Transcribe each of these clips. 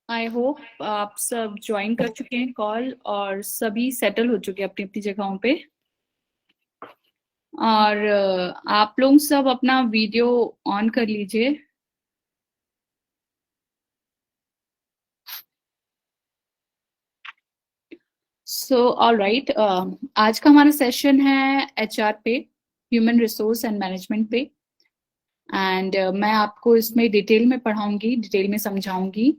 I hope आप सब join कर चुके हैं कॉल और सभी सेटल हो चुके हैं अपनी अपनी जगहों पे। और आप लोग सब अपना वीडियो ऑन कर लीजिए। सो ऑल राइट, आज का हमारा सेशन है एचआर पे, ह्यूमन रिसोर्स एंड मैनेजमेंट पे। एंड मैं आपको इसमें डिटेल में पढ़ाऊंगी, डिटेल में समझाऊंगी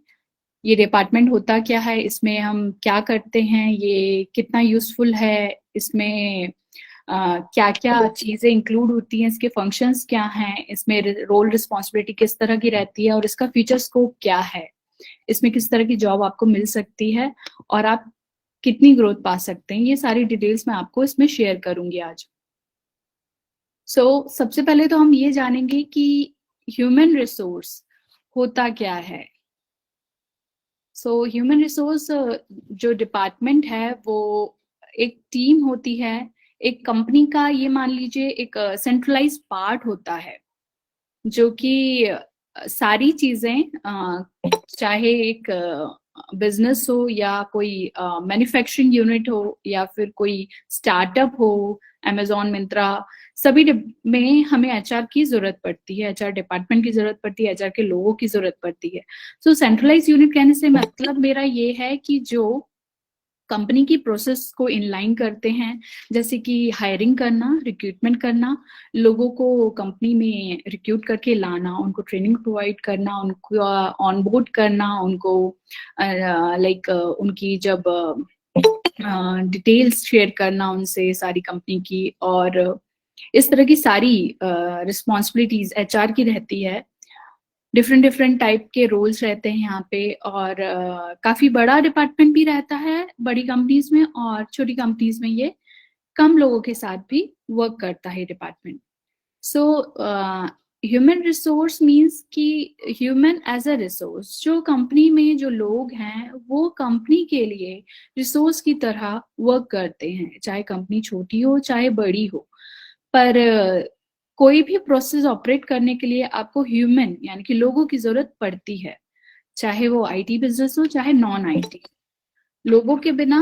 ये डिपार्टमेंट होता क्या है, इसमें हम क्या करते हैं, ये कितना यूजफुल है, इसमें क्या क्या चीजें इंक्लूड होती हैं, इसके फंक्शंस क्या हैं, इसमें रोल रिस्पॉन्सिबिलिटी किस तरह की रहती है और इसका फ्यूचर स्कोप क्या है, इसमें किस तरह की जॉब आपको मिल सकती है और आप कितनी ग्रोथ पा सकते हैं, ये सारी डिटेल्स मैं आपको इसमें शेयर करूंगी आज। सबसे पहले तो हम ये जानेंगे कि ह्यूमन रिसोर्स होता क्या है। ह्यूमन रिसोर्स जो डिपार्टमेंट है वो एक टीम होती है, एक कंपनी का, ये मान लीजिए एक सेंट्रलाइज पार्ट होता है जो कि सारी चीजें, चाहे एक बिजनेस हो या कोई मैन्युफैक्चरिंग यूनिट हो या फिर कोई स्टार्टअप हो, अमेजोन, मिंत्रा, सभी में हमें एचआर की जरूरत पड़ती है, एचआर डिपार्टमेंट की जरूरत पड़ती है, एचआर के लोगों की जरूरत पड़ती है। सेंट्रलाइज यूनिट कहने से मतलब मेरा ये है कि जो कंपनी की प्रोसेस को इनलाइन करते हैं, जैसे कि हायरिंग करना, रिक्रूटमेंट करना, लोगों को कंपनी में रिक्रूट करके लाना, उनको ट्रेनिंग प्रोवाइड करना, उनको ऑनबोर्ड करना, उनको लाइक उनकी जब डिटेल्स शेयर करना उनसे सारी कंपनी की, और इस तरह की सारी रिस्पॉन्सिबिलिटीज एचआर की रहती है। डिफरेंट डिफरेंट टाइप के रोल्स रहते हैं यहाँ पे, और काफी बड़ा डिपार्टमेंट भी रहता है बड़ी कंपनीज में, और छोटी कंपनीज में ये कम लोगों के साथ भी वर्क करता है department. So human resource means कि ह्यूमन एज अ रिसोर्स, जो कंपनी में जो लोग हैं वो कंपनी के लिए रिसोर्स की तरह वर्क करते हैं, चाहे कंपनी छोटी हो चाहे बड़ी हो। पर कोई भी प्रोसेस ऑपरेट करने के लिए आपको ह्यूमन यानी कि लोगों की जरूरत पड़ती है, चाहे वो आईटी बिजनेस हो चाहे नॉन आईटी। लोगों के बिना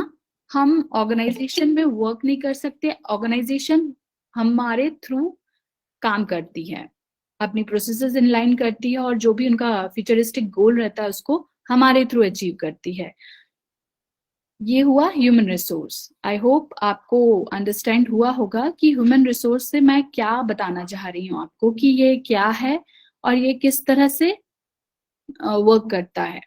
हम ऑर्गेनाइजेशन में वर्क नहीं कर सकते, ऑर्गेनाइजेशन हमारे थ्रू काम करती है, अपनी प्रोसेसेस इनलाइन करती है, और जो भी उनका फ्यूचरिस्टिक गोल रहता है उसको हमारे थ्रू अचीव करती है। ये हुआ ह्यूमन रिसोर्स। आई होप आपको अंडरस्टैंड हुआ होगा कि ह्यूमन रिसोर्स से मैं क्या बताना चाह रही हूँ आपको, कि ये क्या है और ये किस तरह से वर्क करता है।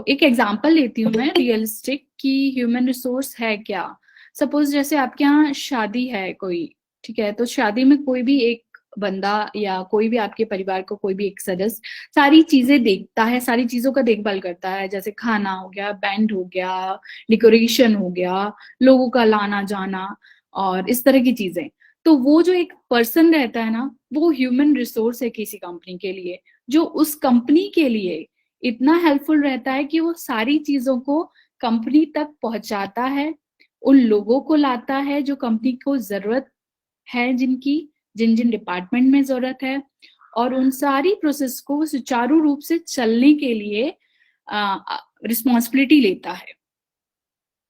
एक एग्जांपल लेती हूँ मैं रियलिस्टिक, कि ह्यूमन रिसोर्स है क्या। सपोज जैसे आपके यहाँ शादी है कोई, ठीक है, तो शादी में कोई भी एक बंदा या कोई भी आपके परिवार को कोई भी एक सदस्य सारी चीजें देखता है, सारी चीजों का देखभाल करता है, जैसे खाना हो गया, बैंड हो गया, डेकोरेशन हो गया, लोगों का लाना जाना और इस तरह की चीजें। तो वो जो एक पर्सन रहता है ना, वो ह्यूमन रिसोर्स है किसी कंपनी के लिए, जो उस कंपनी के लिए इतना हेल्पफुल रहता है कि वो सारी चीजों को कंपनी तक पहुंचाता है, उन लोगों को लाता है जो कंपनी को जरूरत है, जिनकी जिन जिन डिपार्टमेंट में जरूरत है, और उन सारी प्रोसेस को सुचारू रूप से चलने के लिए रिस्पॉन्सिबिलिटी लेता है।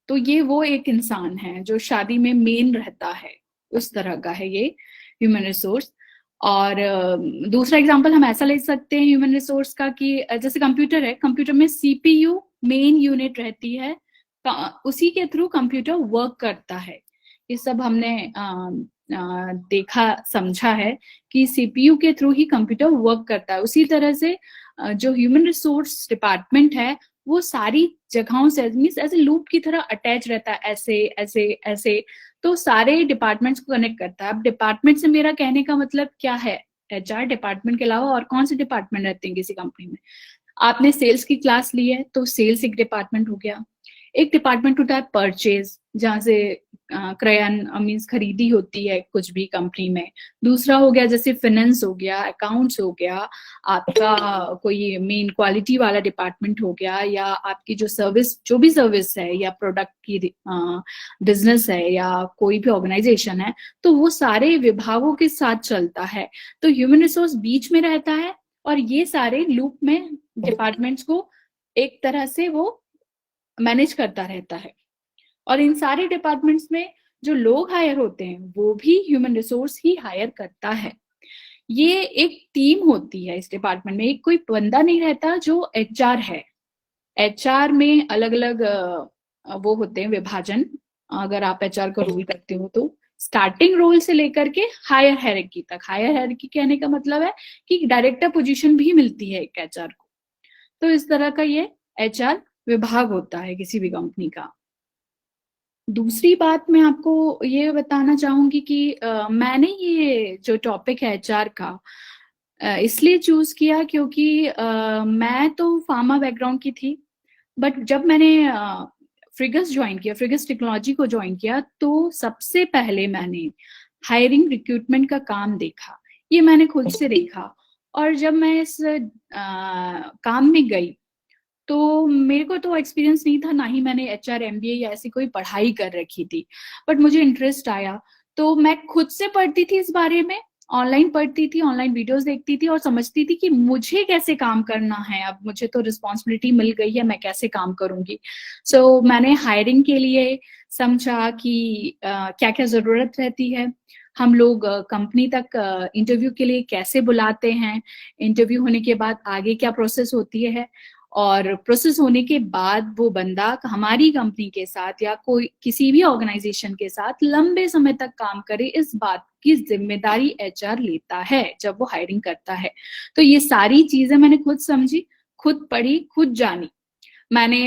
तो ये वो एक इंसान है जो शादी में मेन रहता है, उस तरह का है ये ह्यूमन रिसोर्स। और दूसरा एग्जांपल हम ऐसा ले सकते हैं ह्यूमन रिसोर्स का, कि जैसे कंप्यूटर है, कंप्यूटर में सीपीयू मेन यूनिट रहती है, उसी के थ्रू कंप्यूटर वर्क करता है। ये सब हमने देखा समझा है कि सीपीयू के थ्रू ही कंप्यूटर वर्क करता है। उसी तरह से जो ह्यूमन रिसोर्स डिपार्टमेंट है वो सारी जगहों से मीन्स ऐसे लूप की तरह अटैच रहता है, ऐसे ऐसे ऐसे, तो सारे डिपार्टमेंट्स को कनेक्ट करता है। अब डिपार्टमेंट से मेरा कहने का मतलब क्या है, एचआर डिपार्टमेंट के अलावा और कौन से डिपार्टमेंट रहते हैं किसी कंपनी में। आपने सेल्स की क्लास ली है तो सेल्स एक डिपार्टमेंट हो गया। एक डिपार्टमेंट होता है परचेज, जहां से क्रय मीन्स खरीदी होती है कुछ भी कंपनी में। दूसरा हो गया जैसे फाइनेंस हो गया, अकाउंट्स हो गया, आपका कोई मेन क्वालिटी वाला डिपार्टमेंट हो गया, या आपकी जो सर्विस, जो भी सर्विस है या प्रोडक्ट की बिजनेस है या कोई भी ऑर्गेनाइजेशन है, तो वो सारे विभागों के साथ चलता है। तो ह्यूमन रिसोर्स बीच में रहता है और ये सारे लूप में डिपार्टमेंट्स को एक तरह से वो मैनेज करता रहता है। और इन सारे डिपार्टमेंट्स में जो लोग हायर होते हैं वो भी ह्यूमन रिसोर्स ही हायर करता है। ये एक टीम होती है इस डिपार्टमेंट में, एक कोई बंदा नहीं रहता जो एचआर है। एचआर में अलग अलग वो होते हैं विभाजन। अगर आप एचआर का रोल करते हो तो स्टार्टिंग रोल से लेकर के हायर हायरार्की तक, हायर हायरार्की कहने का मतलब है कि डायरेक्टर पोजीशन भी मिलती है एक एचआर को। तो इस तरह का ये एचआर विभाग होता है किसी भी कंपनी का। दूसरी बात मैं आपको ये बताना चाहूंगी कि मैंने ये जो टॉपिक है एचआर का इसलिए चूज किया क्योंकि मैं तो फार्मा बैकग्राउंड की थी। बट जब मैंने फ्रिगस ज्वाइन किया, फ्रिगस टेक्नोलॉजी को ज्वाइन किया, तो सबसे पहले मैंने हायरिंग रिक्रूटमेंट का काम देखा। ये मैंने खुद से देखा। और जब मैं इस काम में गई तो मेरे को तो एक्सपीरियंस नहीं था, ना ही मैंने एचआर एमबीए या ऐसी कोई पढ़ाई कर रखी थी। बट मुझे इंटरेस्ट आया तो मैं खुद से पढ़ती थी इस बारे में, ऑनलाइन पढ़ती थी, ऑनलाइन वीडियोस देखती थी और समझती थी कि मुझे कैसे काम करना है। अब मुझे तो रिस्पॉन्सिबिलिटी मिल गई है, मैं कैसे काम करूंगी। मैंने हायरिंग के लिए समझा कि क्या क्या जरूरत रहती है, हम लोग कंपनी तक इंटरव्यू के लिए कैसे बुलाते हैं, इंटरव्यू होने के बाद आगे क्या प्रोसेस होती है, और प्रोसेस होने के बाद वो बंदा हमारी कंपनी के साथ या कोई किसी भी ऑर्गेनाइजेशन के साथ लंबे समय तक काम करे, इस बात की जिम्मेदारी एचआर लेता है जब वो हायरिंग करता है। तो ये सारी चीजें मैंने खुद समझी, खुद पढ़ी, खुद जानी। मैंने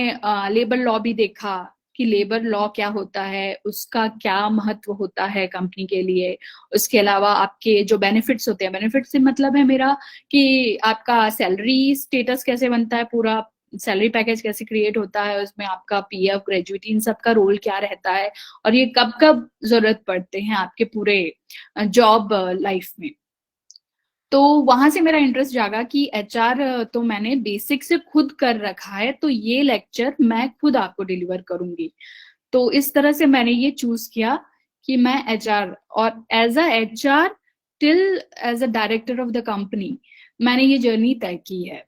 लेबर लॉ भी देखा कि लेबर लॉ क्या होता है, उसका क्या महत्व होता है कंपनी के लिए। उसके अलावा आपके जो बेनिफिट्स होते हैं, बेनिफिट से मतलब है मेरा कि आपका सैलरी स्टेटस कैसे बनता है, पूरा सैलरी पैकेज कैसे क्रिएट होता है, उसमें आपका पीएफ, ग्रेजुइटी, इन सब का रोल क्या रहता है, और ये कब कब जरूरत पड़ते हैं आपके पूरे जॉब लाइफ में। तो वहां से मेरा इंटरेस्ट जागा कि एचआर तो मैंने बेसिक से खुद कर रखा है, तो ये लेक्चर मैं खुद आपको डिलीवर करूंगी। तो इस तरह से मैंने ये चूज किया कि मैं एचआर, और as a HR till as a director of the company मैंने ये जर्नी तय की है।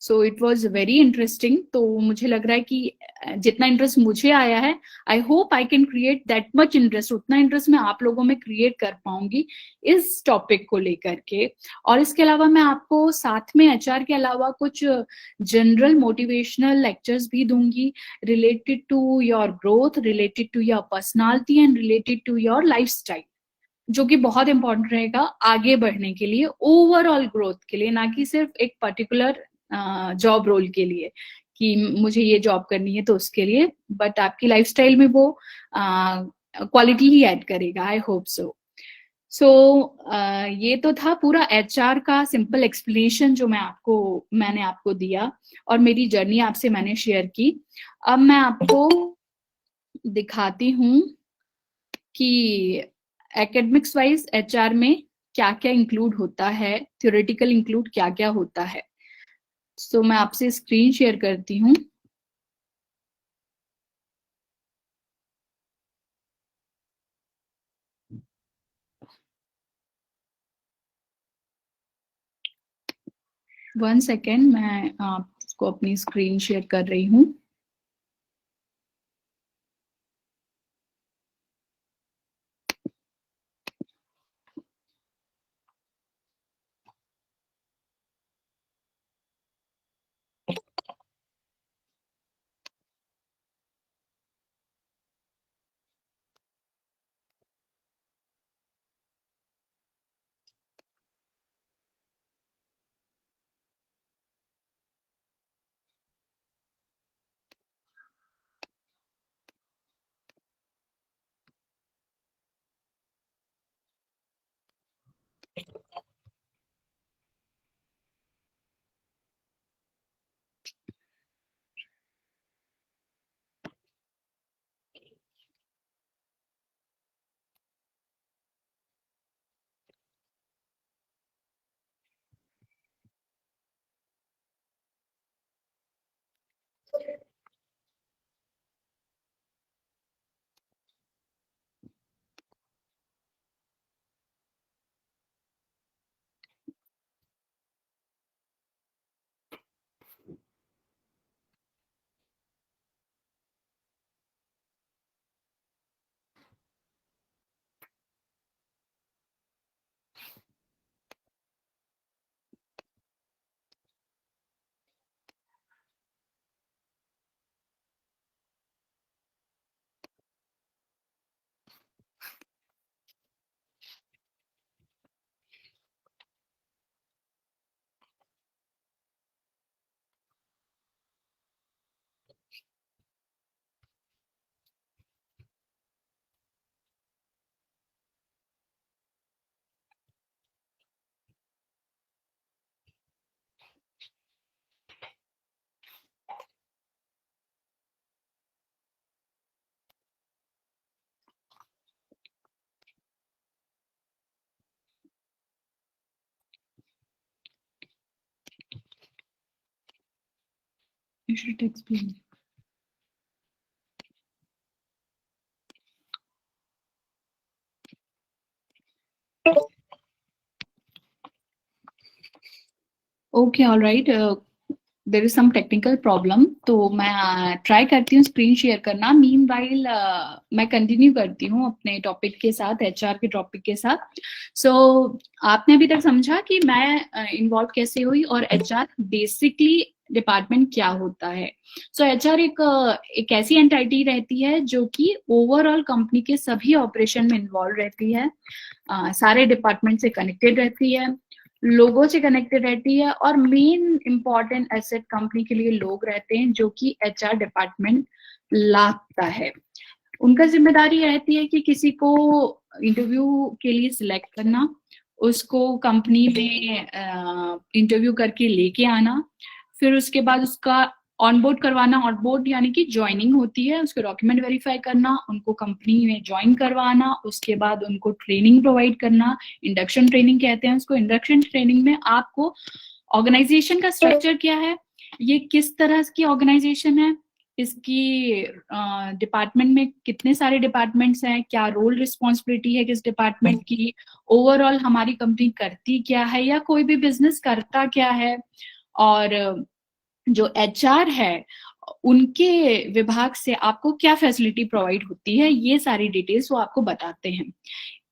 So it was very interesting. तो मुझे लग रहा है कि जितना इंटरेस्ट मुझे आया है, I hope I can create that much interest, उतना इंटरेस्ट मैं आप लोगों में क्रिएट कर पाऊंगी इस टॉपिक को लेकर के। और इसके अलावा मैं आपको साथ में एचआर के अलावा कुछ जनरल मोटिवेशनल लेक्चर्स भी दूंगी, related to your growth, related to your personality and related to your lifestyle, जो कि बहुत इंपॉर्टेंट रहेगा आगे बढ़ने के लिए, ओवरऑल ग्रोथ के लिए, ना कि सिर्फ एक पर्टिकुलर जॉब रोल के लिए कि मुझे ये जॉब करनी है तो उसके लिए, बट आपकी लाइफस्टाइल में वो क्वालिटी ही ऐड करेगा। I hope so. सो ये तो था पूरा एचआर का सिंपल एक्सप्लेनेशन जो मैंने आपको दिया, और मेरी जर्नी आपसे मैंने शेयर की। अब मैं आपको दिखाती हूँ कि एकेडमिक्स वाइज एचआर में क्या क्या इंक्लूड होता है, थ्योरेटिकल इंक्लूड क्या क्या होता है। मैं आपसे स्क्रीन शेयर करती हूँ। 1 सेकेंड, मैं आपको अपनी स्क्रीन शेयर कर रही हूँ। You should explain. Okay, all right. There is some technical problem, तो मैं ट्राई करती हूँ स्क्रीन शेयर करना। मीनवाइल मैं कंटिन्यू करती हूँ अपने टॉपिक के साथ, एचआर के टॉपिक के साथ। सो आपने अभी तक समझा कि मैं इन्वॉल्व कैसे हुई और एचआर बेसिकली डिपार्टमेंट क्या होता है। सो एचआर एक ऐसी एंटिटी रहती है जो कि ओवरऑल कंपनी के सभी ऑपरेशन में इन्वॉल्व रहती है, सारे डिपार्टमेंट से कनेक्टेड रहती है, लोगों से कनेक्टेड रहती है, और मेन इंपॉर्टेंट एसेट कंपनी के लिए लोग रहते हैं जो कि एचआर डिपार्टमेंट लाता है। उनका जिम्मेदारी रहती है कि किसी को इंटरव्यू के लिए सिलेक्ट करना, उसको कंपनी में इंटरव्यू करके लेके आना, फिर उसके बाद उसका ऑनबोर्ड करवाना। ऑनबोर्ड यानी कि ज्वाइनिंग होती है, उसके डॉक्यूमेंट वेरीफाई करना, उनको कंपनी में ज्वाइन करवाना, उसके बाद उनको ट्रेनिंग प्रोवाइड करना, इंडक्शन ट्रेनिंग कहते हैं उसको। इंडक्शन ट्रेनिंग में आपको ऑर्गेनाइजेशन का स्ट्रक्चर क्या है, ये किस तरह की ऑर्गेनाइजेशन है, इसकी डिपार्टमेंट में कितने सारे डिपार्टमेंट्स हैं, क्या रोल रिस्पॉन्सिबिलिटी है किस डिपार्टमेंट की, ओवरऑल हमारी कंपनी करती क्या है या कोई भी बिजनेस करता क्या है, और जो एचआर है उनके विभाग से आपको क्या फैसिलिटी प्रोवाइड होती है, ये सारी डिटेल्स वो आपको बताते हैं।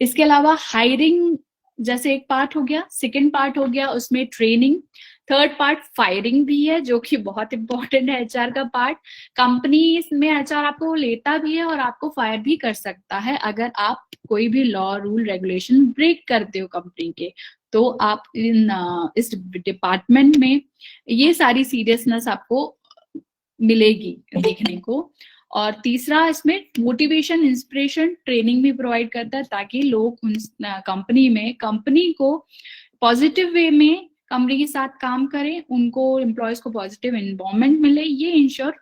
इसके अलावा हायरिंग जैसे एक पार्ट हो गया, सेकंड पार्ट हो गया उसमें ट्रेनिंग, थर्ड पार्ट फायरिंग भी है जो कि बहुत इंपॉर्टेंट है एचआर का पार्ट। कंपनी में एचआर आपको लेता भी है और आपको फायर भी कर सकता है अगर आप कोई भी लॉ रूल रेगुलेशन ब्रेक करते हो कंपनी के, तो आप इस डिपार्टमेंट में ये सारी सीरियसनेस आपको मिलेगी देखने को। और तीसरा इसमें मोटिवेशन इंस्पिरेशन ट्रेनिंग भी प्रोवाइड करता है ताकि लोग उन कंपनी में कंपनी को पॉजिटिव वे में कंपनी के साथ काम करें, उनको एम्प्लॉयज को पॉजिटिव एनवायरनमेंट मिले, ये इंश्योर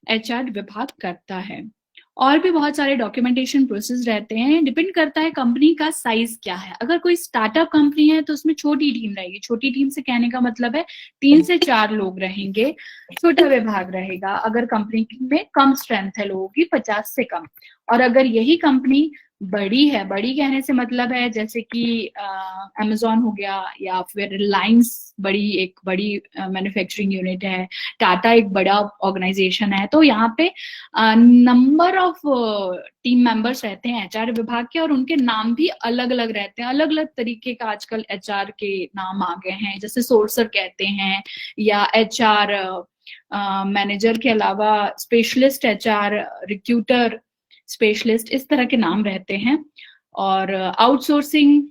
एचआर विभाग करता है। और भी बहुत सारे डॉक्यूमेंटेशन प्रोसेस रहते हैं, डिपेंड करता है कंपनी का साइज क्या है। अगर कोई स्टार्टअप कंपनी है तो उसमें छोटी टीम रहेगी, छोटी टीम से कहने का मतलब है 3 से 4 लोग रहेंगे, छोटा विभाग रहेगा। अगर कंपनी में कम स्ट्रेंथ है लोगों की, 50 से कम। और अगर यही कंपनी बड़ी है, बड़ी कहने से मतलब है जैसे कि अमेजोन हो गया या फिर रिलायंस एक बड़ी मैन्युफैक्चरिंग यूनिट है, टाटा एक बड़ा ऑर्गेनाइजेशन है, तो यहाँ पे नंबर ऑफ टीम मेंबर्स रहते हैं एचआर विभाग के, और उनके नाम भी अलग अलग रहते हैं। अलग अलग तरीके का आजकल एचआर के नाम आ गए हैं, जैसे सोर्सर कहते हैं, या एचआर मैनेजर के अलावा स्पेशलिस्ट एचआर, रिक्रूटर स्पेशलिस्ट, इस तरह के नाम रहते हैं। और आउटसोर्सिंग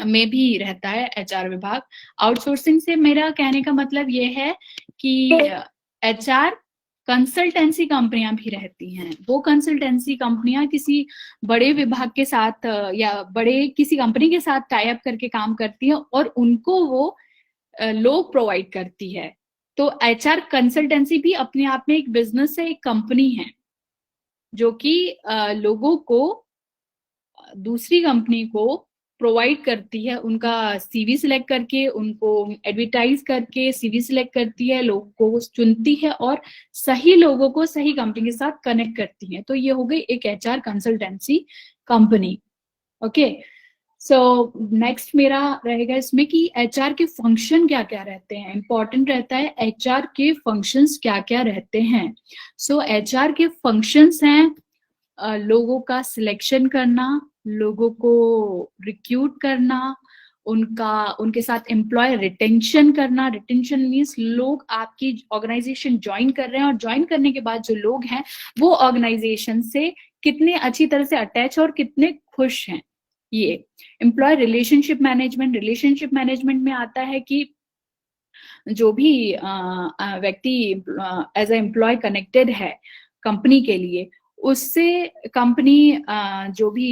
में भी रहता है एचआर विभाग। आउटसोर्सिंग से मेरा कहने का मतलब ये है कि एचआर कंसल्टेंसी कंपनियां भी रहती हैं। वो कंसल्टेंसी कंपनियां किसी बड़े विभाग के साथ या बड़े किसी कंपनी के साथ टाई अप करके काम करती है और उनको वो लोग प्रोवाइड करती है। तो एचआर कंसल्टेंसी भी अपने आप में एक बिजनेस है, एक कंपनी है जो कि लोगों को दूसरी कंपनी को प्रोवाइड करती है, उनका सीवी सिलेक्ट करके, उनको एडवर्टाइज करके सीवी सिलेक्ट करती है, लोगों को चुनती है और सही लोगों को सही कंपनी के साथ कनेक्ट करती है। तो ये हो गई एक HR consultancy company. Okay, so next मेरा रहेगा इसमें कि एचआर के फंक्शन क्या क्या रहते हैं। इंपॉर्टेंट रहता है एचआर के फंक्शंस क्या क्या रहते हैं। सो एचआर के फंक्शंस हैं लोगों का सिलेक्शन करना, लोगों को रिक्रूट करना, उनके साथ एम्प्लॉय रिटेंशन करना। रिटेंशन मीन्स लोग आपकी ऑर्गेनाइजेशन ज्वाइन कर रहे हैं और ज्वाइन करने के बाद जो लोग हैं वो ऑर्गेनाइजेशन से कितने अच्छी तरह से अटैच और कितने खुश हैं। ये एम्प्लॉय रिलेशनशिप मैनेजमेंट में आता है कि जो भी व्यक्ति एज ए एम्प्लॉय कनेक्टेड है कंपनी के लिए, उससे कंपनी जो भी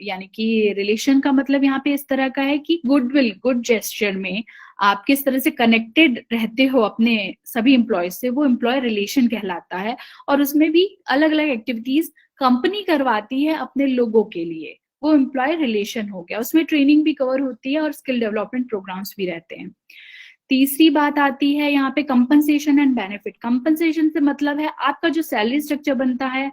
यानी कि रिलेशन का मतलब यहाँ पे इस तरह का है कि गुडविल, गुड जेस्चर में आप किस तरह से कनेक्टेड रहते हो अपने सभी एम्प्लॉय से, वो एम्प्लॉय रिलेशन कहलाता है। और उसमें भी अलग अलग एक्टिविटीज कंपनी करवाती है अपने लोगों के लिए, वो एम्प्लॉय रिलेशन हो गया। उसमें ट्रेनिंग भी कवर होती है और स्किल डेवलपमेंट प्रोग्राम्स भी रहते हैं। तीसरी बात आती है यहाँ पे कंपनसेशन एंड बेनिफिट। कंपनसेशन से मतलब है आपका जो सैलरी स्ट्रक्चर बनता है,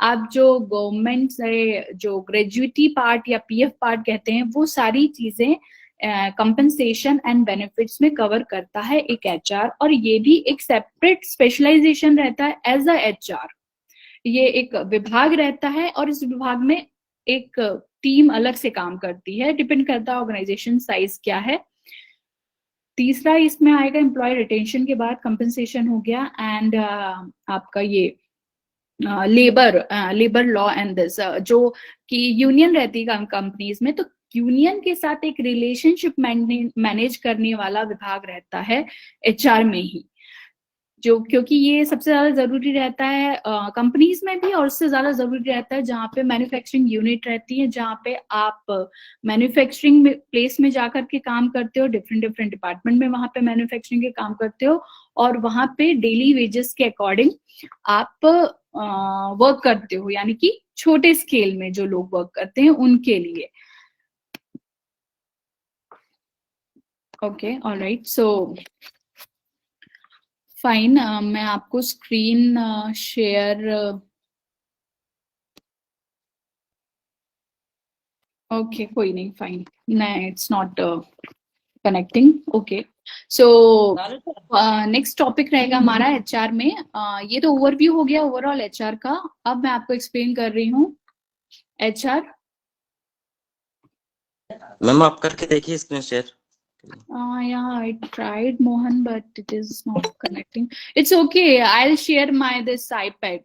आप जो गवर्नमेंट से जो ग्रेजुएटी पार्ट या पीएफ पार्ट कहते हैं, वो सारी चीजें कंपनसेशन एंड बेनिफिट्स में कवर करता है एक एचआर। और ये भी एक सेपरेट स्पेशलाइजेशन रहता है एज अ एचआर। ये एक विभाग रहता है और इस विभाग में एक टीम अलग से काम करती है, डिपेंड करता है ऑर्गेनाइजेशन साइज क्या है। तीसरा इसमें आएगा एम्प्लॉय रिटेंशन के बाद कंपनसेशन हो गया, एंड आपका ये लेबर लॉ एंड दिस जो कि यूनियन रहती है कंपनीज में, तो यूनियन के साथ एक रिलेशनशिप मैनेज करने वाला विभाग रहता है एचआर में ही, जो क्योंकि ये सबसे ज्यादा जरूरी रहता है कंपनीज में भी, और उससे ज्यादा जरूरी रहता है जहाँ पे मैन्युफैक्चरिंग यूनिट रहती है, जहाँ पे आप मैन्युफैक्चरिंग प्लेस में जाकर के काम करते हो, डिफरेंट डिफरेंट डिपार्टमेंट में वहां पे मैन्युफैक्चरिंग के काम करते हो, और वहां पे डेली वेजेस के अकॉर्डिंग आप वर्क करते हो, यानी कि छोटे स्केल में जो लोग वर्क करते हैं उनके लिए। ओके, ऑलराइट, सो फाइन, मैं आपको स्क्रीन शेयर, ओके कोई नहीं, फाइन, नहीं it's not connecting. Okay, so next topic रहेगा हमारा एचआर में। ये तो ओवरव्यू हो गया ओवरऑल एचआर का। अब मैं आपको एक्सप्लेन कर रही हूँ एचआर। मैम आप करके देखिए screen share. Yeah, I tried Mohan, but it is not connecting. It's okay. I'll share my this iPad.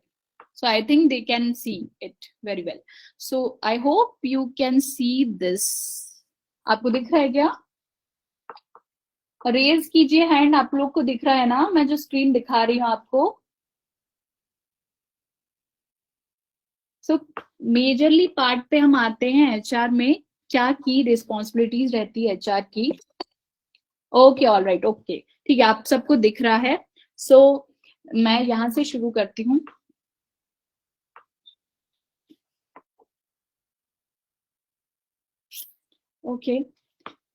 So I think they can see it very well. So I hope you can see this. आपको दिख रहा है क्या? Raise कीजिए hand, आप लोग को दिख रहा है ना मैं जो स्क्रीन दिखा रही हूँ आपको? सो मेजरली पार्ट पे हम आते हैं एचआर में, क्या की रिस्पॉन्सिबिलिटीज रहती है एचआर की। ओके, ऑल राइट, ओके, ठीक है, आप सबको दिख रहा है। सो मैं यहां से शुरू करती हूँ। ओके,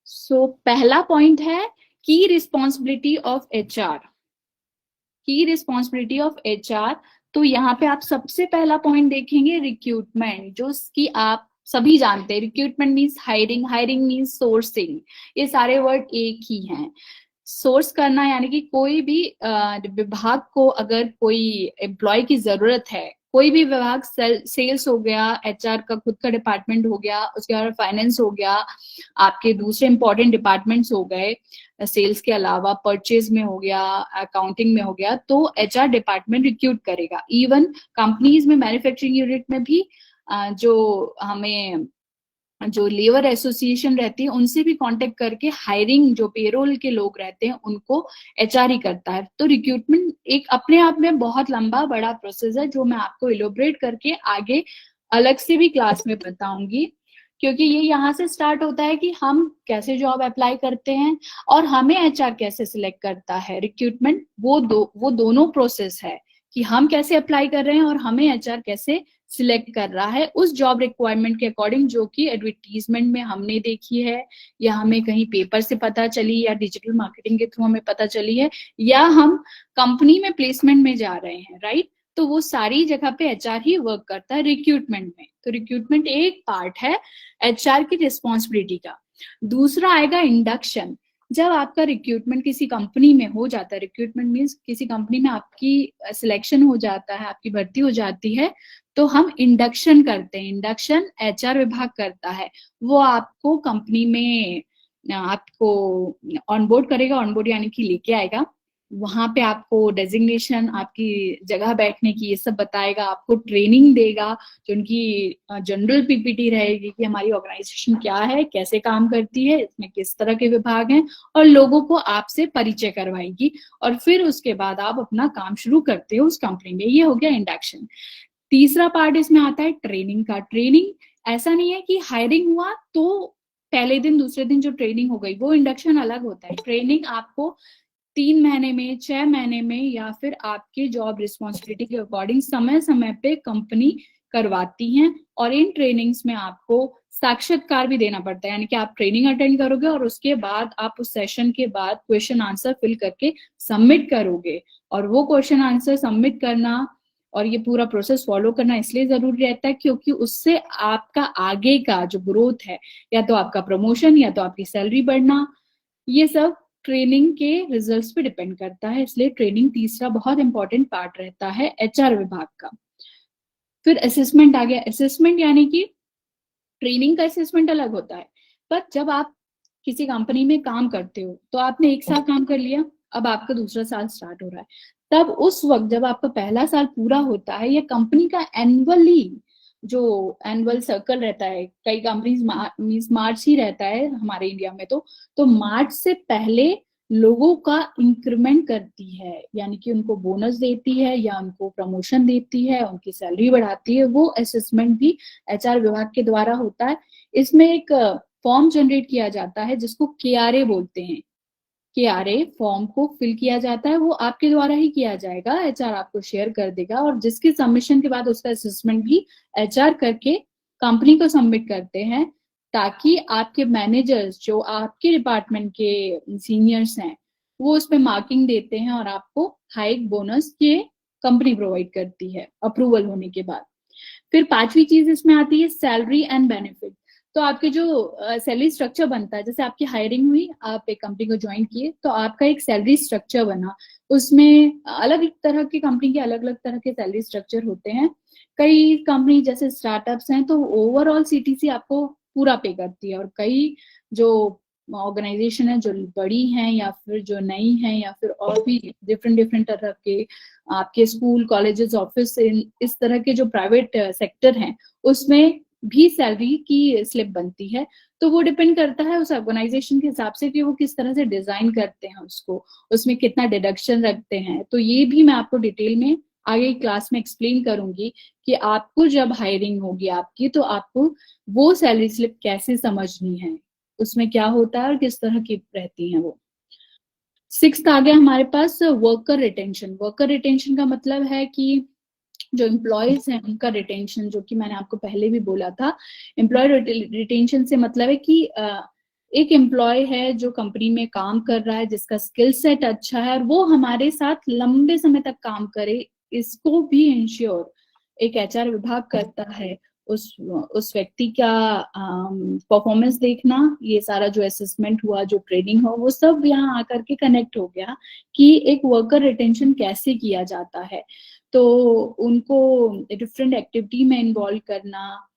सो पहला पॉइंट है की रिस्पॉन्सिबिलिटी ऑफ एचआर। की रिस्पॉन्सिबिलिटी ऑफ एचआर, तो यहाँ पे आप सबसे पहला पॉइंट देखेंगे रिक्रूटमेंट, जो कि आप सभी जानते हैं। Recruitment means hiring, hiring means sourcing, ये सारे वर्ड एक ही हैं। सोर्स करना यानी कि कोई भी विभाग को अगर कोई एम्प्लॉय की जरूरत है, कोई भी विभाग, सेल्स हो गया, एचआर का खुद का डिपार्टमेंट हो गया, उसके बाद फाइनेंस हो गया, आपके दूसरे इंपॉर्टेंट डिपार्टमेंट्स हो गए, सेल्स के अलावा परचेज में हो गया, अकाउंटिंग में हो गया, तो एचआर डिपार्टमेंट रिक्रूट करेगा। इवन कंपनीज में, मैन्युफैक्चरिंग यूनिट में भी जो हमें जो लेबर एसोसिएशन रहती है उनसे भी कांटेक्ट करके हायरिंग, जो पेरोल के लोग रहते हैं उनको एचआर ही करता है। तो रिक्रूटमेंट एक अपने आप में बहुत लंबा बड़ा प्रोसेस है, जो मैं आपको इलोबरेट करके आगे अलग से भी क्लास में बताऊंगी, क्योंकि ये यहाँ से स्टार्ट होता है कि हम कैसे जॉब अप्लाई करते हैं और हमें एचआर कैसे सिलेक्ट करता है। रिक्रूटमेंट वो दोनों प्रोसेस है कि हम कैसे अप्लाई कर रहे हैं और हमें एचआर कैसे सिलेक्ट कर रहा है उस जॉब रिक्वायरमेंट के अकॉर्डिंग, जो कि एडवर्टीजमेंट में हमने देखी है, या हमें कहीं पेपर से पता चली, या डिजिटल मार्केटिंग के थ्रू हमें पता चली है, या हम कंपनी में प्लेसमेंट में जा रहे हैं, राइट? तो वो सारी जगह पे एचआर ही वर्क करता है रिक्रूटमेंट में। तो रिक्रूटमेंट एक पार्ट है एचआर की रिस्पॉन्सिबिलिटी का। दूसरा आएगा इंडक्शन। जब आपका रिक्रूटमेंट किसी कंपनी में हो जाता है, रिक्रूटमेंट मीन्स किसी कंपनी में आपकी सिलेक्शन हो जाता है, आपकी भर्ती हो जाती है, तो हम इंडक्शन करते हैं। इंडक्शन एचआर विभाग करता है। वो आपको कंपनी में आपको ऑनबोर्ड करेगा, ऑनबोर्ड यानी कि लेके आएगा, वहां पे आपको डेजिग्नेशन, आपकी जगह बैठने की, ये सब बताएगा, आपको ट्रेनिंग देगा, जो उनकी जनरल पीपीटी रहेगी कि हमारी ऑर्गेनाइजेशन क्या है, कैसे काम करती है, इसमें किस तरह के विभाग हैं, और लोगों को आपसे परिचय करवाएगी, और फिर उसके बाद आप अपना काम शुरू करते हो उस कंपनी में। ये हो गया इंडक्शन। तीसरा पार्ट इसमें आता है ट्रेनिंग का। ट्रेनिंग ऐसा नहीं है कि हायरिंग हुआ तो पहले दिन दूसरे दिन जो ट्रेनिंग हो गई, वो इंडक्शन अलग होता है। ट्रेनिंग आपको 3 महीने में, 6 महीने में, या फिर आपके जॉब रिस्पॉन्सिबिलिटी के अकॉर्डिंग समय समय पे कंपनी करवाती हैं, और इन ट्रेनिंग्स में आपको साक्षात्कार भी देना पड़ता है, यानी कि आप ट्रेनिंग अटेंड करोगे और उसके बाद आप उस सेशन के बाद क्वेश्चन आंसर फिल करके सबमिट करोगे। और वो क्वेश्चन आंसर सबमिट करना और ये पूरा प्रोसेस फॉलो करना इसलिए जरूरी रहता है क्योंकि उससे आपका आगे का जो ग्रोथ है, या तो आपका प्रमोशन या तो आपकी सैलरी बढ़ना, ये सब ट्रेनिंग के रिजल्ट्स पे डिपेंड करता है। इसलिए ट्रेनिंग तीसरा बहुत इंपॉर्टेंट पार्ट रहता है एचआर विभाग का। फिर असेसमेंट आ गया। असेसमेंट यानी कि ट्रेनिंग का असेसमेंट अलग होता है, पर जब आप किसी कंपनी में काम करते हो तो आपने एक साल काम कर लिया, अब आपका दूसरा साल स्टार्ट हो रहा है, तब उस वक्त जब आपका पहला साल पूरा होता है, या कंपनी का एनुअली जो एनुअल सर्कल रहता है, कई कंपनीज मार्च ही रहता है हमारे इंडिया में, तो मार्च से पहले लोगों का इंक्रीमेंट करती है, यानी कि उनको बोनस देती है या उनको प्रमोशन देती है, उनकी सैलरी बढ़ाती है। वो असेसमेंट भी एचआर विभाग के द्वारा होता है। इसमें एक फॉर्म जनरेट किया जाता है जिसको केआरए बोलते हैं। केआरए फॉर्म को फिल किया जाता है, वो आपके द्वारा ही किया जाएगा, एचआर आपको शेयर कर देगा, और जिसके सबमिशन के बाद उसका असेसमेंट भी एचआर करके कंपनी को सबमिट करते हैं, ताकि आपके मैनेजर्स जो आपके डिपार्टमेंट के सीनियर्स हैं वो उस पर मार्किंग देते हैं और आपको हाइक बोनस ये कंपनी प्रोवाइड करती है अप्रूवल होने के बाद। फिर पांचवी चीज इसमें आती है सैलरी एंड बेनिफिट। तो आपके जो सैलरी स्ट्रक्चर बनता है, जैसे आपकी हायरिंग हुई, आप एक कंपनी को ज्वाइन किए, तो आपका एक सैलरी स्ट्रक्चर बना। उसमें अलग तरह की कंपनी के अलग अलग तरह के सैलरी स्ट्रक्चर होते हैं। कई कंपनी जैसे स्टार्टअप्स हैं तो ओवरऑल सीटीसी आपको पूरा पे करती है, और कई जो ऑर्गेनाइजेशन है जो बड़ी हैं या फिर जो नई हैं या फिर और भी डिफरेंट डिफरेंट तरह के आपके स्कूल कॉलेजेस ऑफिस इस तरह के जो प्राइवेट सेक्टर हैं उसमें भी सैलरी की स्लिप बनती है। तो वो डिपेंड करता है उस ऑर्गेनाइजेशन के हिसाब से कि वो किस तरह से डिजाइन करते हैं उसको, उसमें कितना डिडक्शन रखते हैं। तो ये भी मैं आपको डिटेल में आगे क्लास में एक्सप्लेन करूंगी कि आपको जब हायरिंग होगी आपकी तो आपको वो सैलरी स्लिप कैसे समझनी है, उसमें क्या होता है और किस तरह की रहती है वो। सिक्स्थ आ गया हमारे पास वर्कर रिटेंशन। वर्कर रिटेंशन का मतलब है कि जो एम्प्लॉयज हैं उनका रिटेंशन, जो कि मैंने आपको पहले भी बोला था। एम्प्लॉय रिटेंशन से मतलब है कि एक एम्प्लॉय है जो कंपनी में काम कर रहा है, जिसका स्किल सेट अच्छा है और वो हमारे साथ लंबे समय तक काम करे, इसको भी इंश्योर एक एचआर विभाग करता है। उस व्यक्ति का परफॉर्मेंस देखना, ये सारा जो असेसमेंट हुआ, जो ट्रेनिंग हो, वो सब यहाँ आकर के कनेक्ट हो गया कि एक वर्कर रिटेंशन कैसे किया जाता है। तो उनको डिफरेंट एक्टिविटी में इन्वॉल्व करना,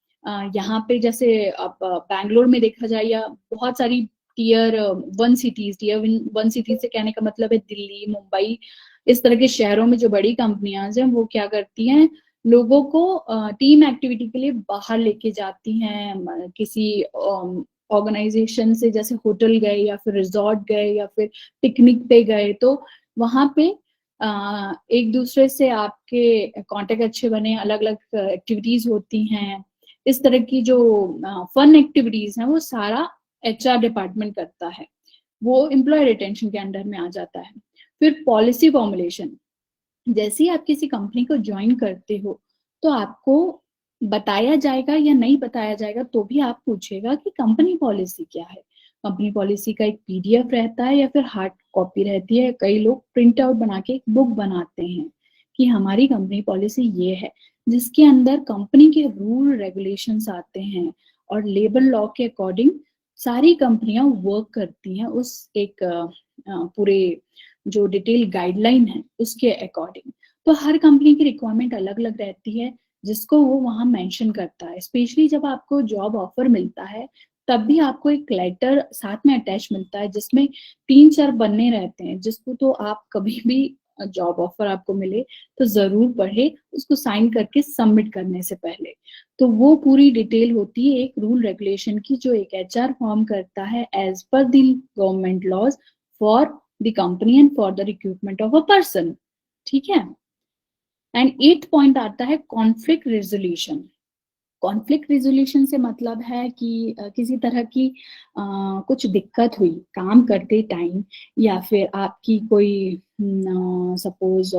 यहाँ पे जैसे अब बैंगलोर में देखा जाए या बहुत सारी टीयर वन सिटीज से कहने का मतलब है दिल्ली, मुंबई, इस तरह के शहरों में जो बड़ी कंपनियां हैं वो क्या करती हैं, लोगों को टीम एक्टिविटी के लिए बाहर लेके जाती हैं, किसी ऑर्गेनाइजेशन से, जैसे होटल गए या फिर रिजॉर्ट गए या फिर पिकनिक पे गए, तो वहां पे एक दूसरे से आपके कांटेक्ट अच्छे बने, अलग अलग एक्टिविटीज होती हैं। इस तरह की जो फन एक्टिविटीज हैं वो सारा एचआर डिपार्टमेंट करता है, वो एम्प्लॉय रिटेंशन के अंडर में आ जाता है। फिर पॉलिसी फॉर्मुलेशन। जैसे ही आप किसी कंपनी को ज्वाइन करते हो तो आपको बताया जाएगा या नहीं बताया जाएगा तो भी आप पूछेगा कि कंपनी पॉलिसी क्या है। कंपनी पॉलिसी का एक पीडीएफ रहता है या फिर हार्ड कॉपी रहती है, कई लोग प्रिंट आउट बना के एक बुक बनाते हैं कि हमारी कंपनी पॉलिसी ये है, जिसके अंदर कंपनी के रूल रेगुलेशंस आते हैं और लेबर लॉ के अकॉर्डिंग सारी कंपनियां वर्क करती हैं उस एक पूरे जो डिटेल गाइडलाइन है उसके अकॉर्डिंग। तो हर कंपनी की रिक्वायरमेंट अलग अलग रहती है जिसको वो वहां मेंशन करता है। स्पेशली जब आपको जॉब ऑफर मिलता है तब भी आपको एक लेटर साथ में अटैच मिलता है जिसमें 3-4 बनने रहते हैं, जिसको तो आप कभी भी जॉब ऑफर आपको मिले तो जरूर पढ़े उसको साइन करके सबमिट करने से पहले। तो वो पूरी डिटेल होती है एक रूल रेगुलेशन की, जो एक एचआर फॉर्म करता है as per the government laws for the company and for the recruitment of a person. ठीक है। एंड 8th पॉइंट आता है कॉन्फ्लिक्ट रेजोल्यूशन। कॉन्फ्लिक्ट रेजोल्यूशन से मतलब है कि किसी तरह की कुछ दिक्कत हुई काम करते टाइम, या फिर आपकी कोई सपोज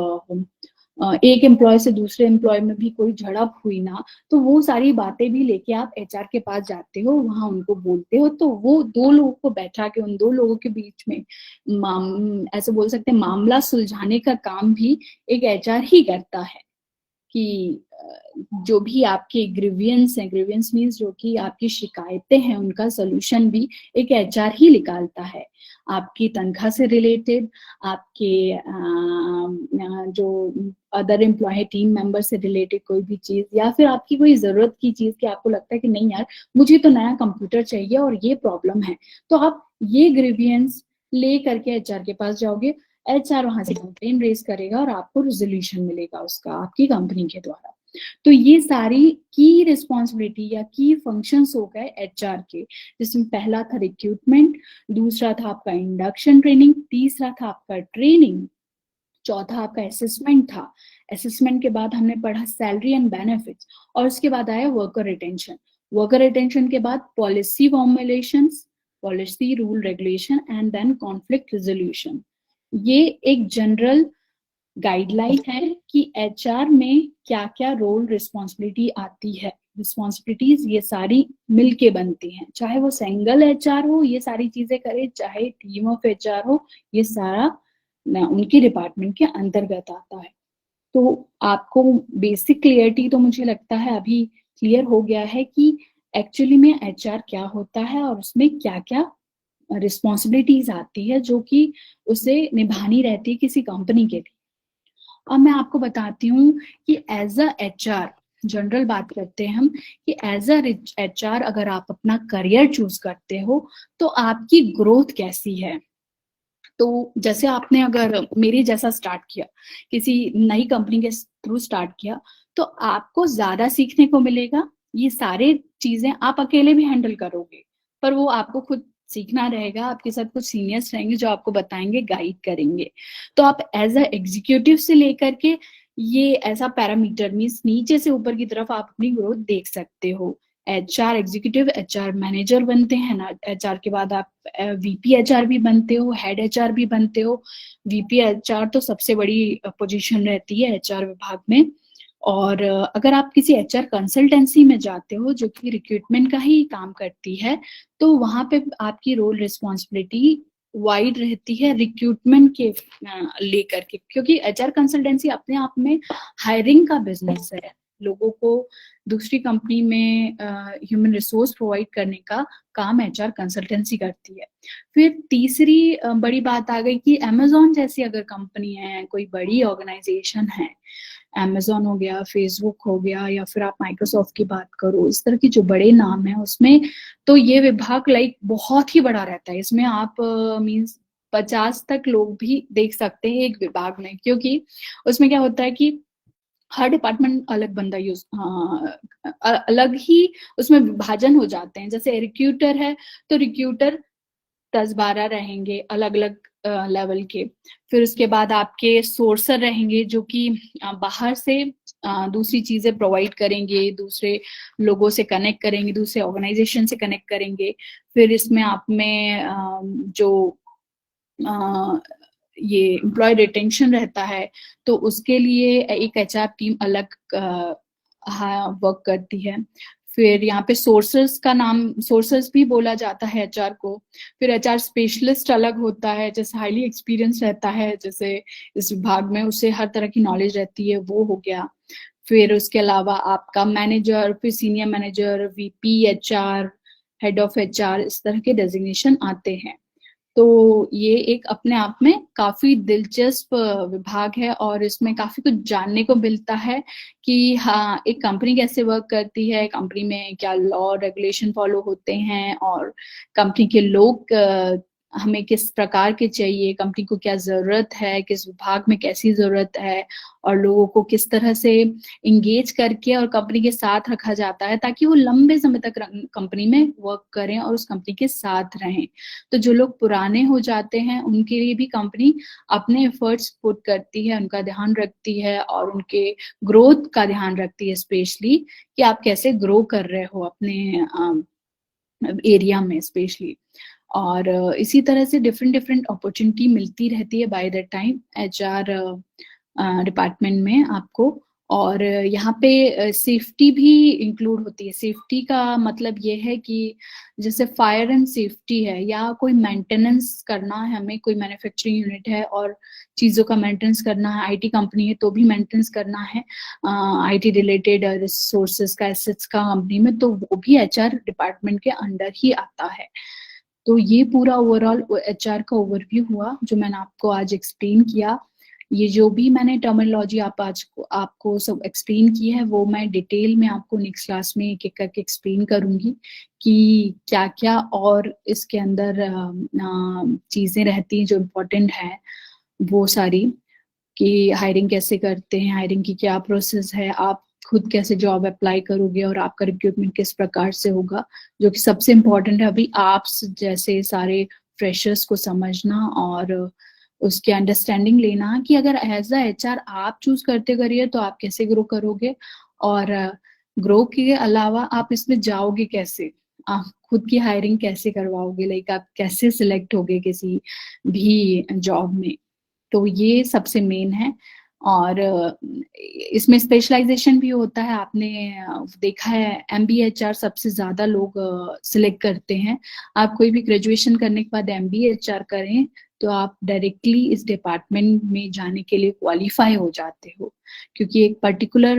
एक एम्प्लॉय से दूसरे एम्प्लॉय में भी कोई झड़प हुई ना, तो वो सारी बातें भी लेके आप एचआर के पास जाते हो, वहां उनको बोलते हो, तो वो दो लोगों को बैठा के उन दो लोगों के बीच में ऐसे बोल सकते हैं मामला सुलझाने का काम भी एक एचआर ही करता है। कि जो भी आपके ग्रीवियंस है, ग्रीवियंस मीन्स जो कि आपकी शिकायतें हैं, उनका सोल्यूशन भी एक एचआर ही निकालता है। आपकी तनख्वाह से रिलेटेड, आपके जो अदर एम्प्लॉय टीम मेंबर से रिलेटेड कोई भी चीज, या फिर आपकी कोई जरूरत की चीज कि आपको लगता है कि नहीं यार मुझे तो नया कंप्यूटर चाहिए और ये प्रॉब्लम है, तो आप ये ग्रीवियंस ले करके एचआर के पास जाओगे, एचआर वहां से कंप्लेन रेज करेगा और आपको रिजोल्यूशन मिलेगा उसका आपकी कंपनी के द्वारा। तो ये सारी की रिस्पॉन्सिबिलिटी या की फंक्शंस हो गए एचआर के, जिसमें पहला था रिक्रूटमेंट, दूसरा था आपका इंडक्शन ट्रेनिंग, तीसरा था आपका ट्रेनिंग, चौथा आपका असेसमेंट था। असेसमेंट के बाद हमने पढ़ा सैलरी एंड बेनिफिट्स, और उसके बाद आया वर्कर रिटेंशन। वर्कर रिटेंशन के बाद policy formulations, policy rule regulation and then conflict resolution. ये एक जनरल गाइडलाइन है कि एचआर में क्या क्या रोल रिस्पॉन्सिबिलिटी आती है। रिस्पॉन्सिबिलिटीज ये सारी मिलके बनती हैं, चाहे वो सिंगल एचआर हो ये सारी चीजें करे, चाहे टीम ऑफ एचआर हो, ये सारा उनके डिपार्टमेंट के अंतर्गत आता है। तो आपको बेसिक क्लियरिटी तो मुझे लगता है अभी क्लियर हो गया है कि एक्चुअली में एचआर क्या होता है और उसमें क्या क्या रिस्पॉन्सिबिलिटीज आती है जो कि उसे निभानी रहती है किसी कंपनी के लिए। अब मैं आपको बताती हूँ कि एज अ एचआर, जनरल बात करते हैं हम कि एज अ एचआर अगर आप अपना करियर चूज करते हो तो आपकी ग्रोथ कैसी है। तो जैसे आपने अगर मेरे जैसा स्टार्ट किया, किसी नई कंपनी के थ्रू स्टार्ट किया, तो आपको ज्यादा सीखने को मिलेगा। ये सारे चीजें आप अकेले भी हैंडल करोगे, पर वो आपको खुद सीखना रहेगा, आपके साथ कुछ सीनियर्स रहेंगे जो आपको बताएंगे, गाइड करेंगे। तो आप एज अ एग्जीक्यूटिव से लेकर के ये ऐसा पैरामीटर मीन्स नीचे से ऊपर की तरफ आप अपनी ग्रोथ देख सकते हो। एचआर एग्जीक्यूटिव, एचआर मैनेजर बनते हैं ना, एचआर के बाद आप वीपी एचआर भी बनते हो, हेड एचआर भी बनते हो। वीपी एचआर तो सबसे बड़ी पोजीशन रहती है एचआर विभाग में। और अगर आप किसी एचआर कंसल्टेंसी में जाते हो जो कि रिक्रूटमेंट का ही काम करती है, तो वहां पे आपकी रोल रिस्पॉन्सिबिलिटी वाइड रहती है रिक्रूटमेंट के लेकर के, क्योंकि एचआर कंसल्टेंसी अपने आप में हायरिंग का बिजनेस है। लोगों को दूसरी कंपनी में ह्यूमन रिसोर्स प्रोवाइड करने का काम एचआर कंसल्टेंसी करती है। फिर तीसरी बड़ी बात आ गई कि अमेजोन जैसी अगर कंपनी है, कोई बड़ी ऑर्गेनाइजेशन है, अमेजोन हो गया, फेसबुक हो गया, या फिर आप माइक्रोसॉफ्ट की बात करो, इस तरह की जो बड़े नाम है उसमें तो ये विभाग लाइक बहुत ही बड़ा रहता है। इसमें आप मीन्स 50 तक लोग भी देख सकते हैं एक विभाग में, क्योंकि उसमें क्या होता है कि हर डिपार्टमेंट अलग बंदा यूज अलग ही उसमें विभाजन हो जाते हैं। जैसे रिक्रूटर है तो रिक्रूटर 10-12 रहेंगे अलग अलग लेवल के। फिर उसके बाद आपके सोर्सर रहेंगे जो कि बाहर से दूसरी चीजें प्रोवाइड करेंगे, दूसरे लोगों से कनेक्ट करेंगे, दूसरे ऑर्गेनाइजेशन से कनेक्ट करेंगे। फिर इसमें आप में जो ये एम्प्लॉय रिटेंशन रहता है, तो उसके लिए एक एचआर टीम अलग वर्क करती है। फिर यहाँ पे सोर्सेस का नाम, सोर्सेस भी बोला जाता है एचआर को। फिर एचआर स्पेशलिस्ट अलग होता है, जैसे हाईली एक्सपीरियंस रहता है, जैसे इस विभाग में उसे हर तरह की नॉलेज रहती है, वो हो गया। फिर उसके अलावा आपका मैनेजर, फिर senior manager, VP HR, head of HR, इस तरह के डेजिग्नेशन आते हैं। तो ये एक अपने आप में काफी दिलचस्प विभाग है और इसमें काफी कुछ जानने को मिलता है कि हाँ एक कंपनी कैसे वर्क करती है, कंपनी में क्या लॉ रेगुलेशन फॉलो होते हैं, और कंपनी के लोग हमें किस प्रकार के चाहिए, कंपनी को क्या जरूरत है, किस विभाग में कैसी जरूरत है, और लोगों को किस तरह से इंगेज करके और कंपनी के साथ रखा जाता है ताकि वो लंबे समय तक कंपनी में वर्क करें और उस कंपनी के साथ रहें। तो जो लोग पुराने हो जाते हैं उनके लिए भी कंपनी अपने एफर्ट्स पुट करती है, उनका ध्यान रखती है और उनके ग्रोथ का ध्यान रखती है, स्पेशली कि आप कैसे ग्रो कर रहे हो अपने एरिया में स्पेशली। और इसी तरह से डिफरेंट डिफरेंट अपॉर्चुनिटी मिलती रहती है by the time HR department में आपको। और यहाँ पे सेफ्टी भी इंक्लूड होती है। सेफ्टी का मतलब ये है कि जैसे फायर एंड सेफ्टी है, या कोई मेंटेनेंस करना है, हमें कोई मैन्युफैक्चरिंग यूनिट है और चीजों का मेंटेनेंस करना है, आईटी कंपनी है तो भी मेंटेनेंस करना है आईटी रिलेटेड रिसोर्सेज का, एसेट्स का कंपनी में, तो वो भी एचआर डिपार्टमेंट के अंडर ही आता है। तो ये पूरा ओवरऑल एचआर का ओवरव्यू हुआ जो मैंने आपको आज एक्सप्लेन किया। ये जो भी मैंने टर्मिनोलॉजी आपको सब एक्सप्लेन की है वो मैं डिटेल में आपको नेक्स्ट क्लास में एक एक करके एक्सप्लेन करूंगी कि क्या क्या और इसके अंदर चीजें रहती हैं जो इम्पोर्टेंट है, वो सारी, कि हायरिंग कैसे करते हैं, हायरिंग की क्या प्रोसेस है, आप खुद कैसे जॉब अप्लाई करोगे और आपका रिक्रूटमेंट किस प्रकार से होगा, जो कि सबसे इम्पोर्टेंट है अभी आप जैसे सारे फ्रेशर्स को समझना और उसके अंडरस्टैंडिंग लेना कि अगर एज अ एचआर आप चूज करते करिए तो आप कैसे ग्रो करोगे, और ग्रो के अलावा आप इसमें जाओगे कैसे, आप खुद की हायरिंग कैसे करवाओगे, लाइक आप कैसे सिलेक्ट होगे किसी भी जॉब में। तो ये सबसे मेन है। और इसमें स्पेशलाइजेशन भी होता है। आपने देखा है एमबीएचआर सबसे ज्यादा लोग सिलेक्ट करते हैं। आप कोई भी ग्रेजुएशन करने के बाद एमबीएचआर करें तो आप डायरेक्टली इस डिपार्टमेंट में जाने के लिए क्वालिफाई हो जाते हो, क्योंकि एक पर्टिकुलर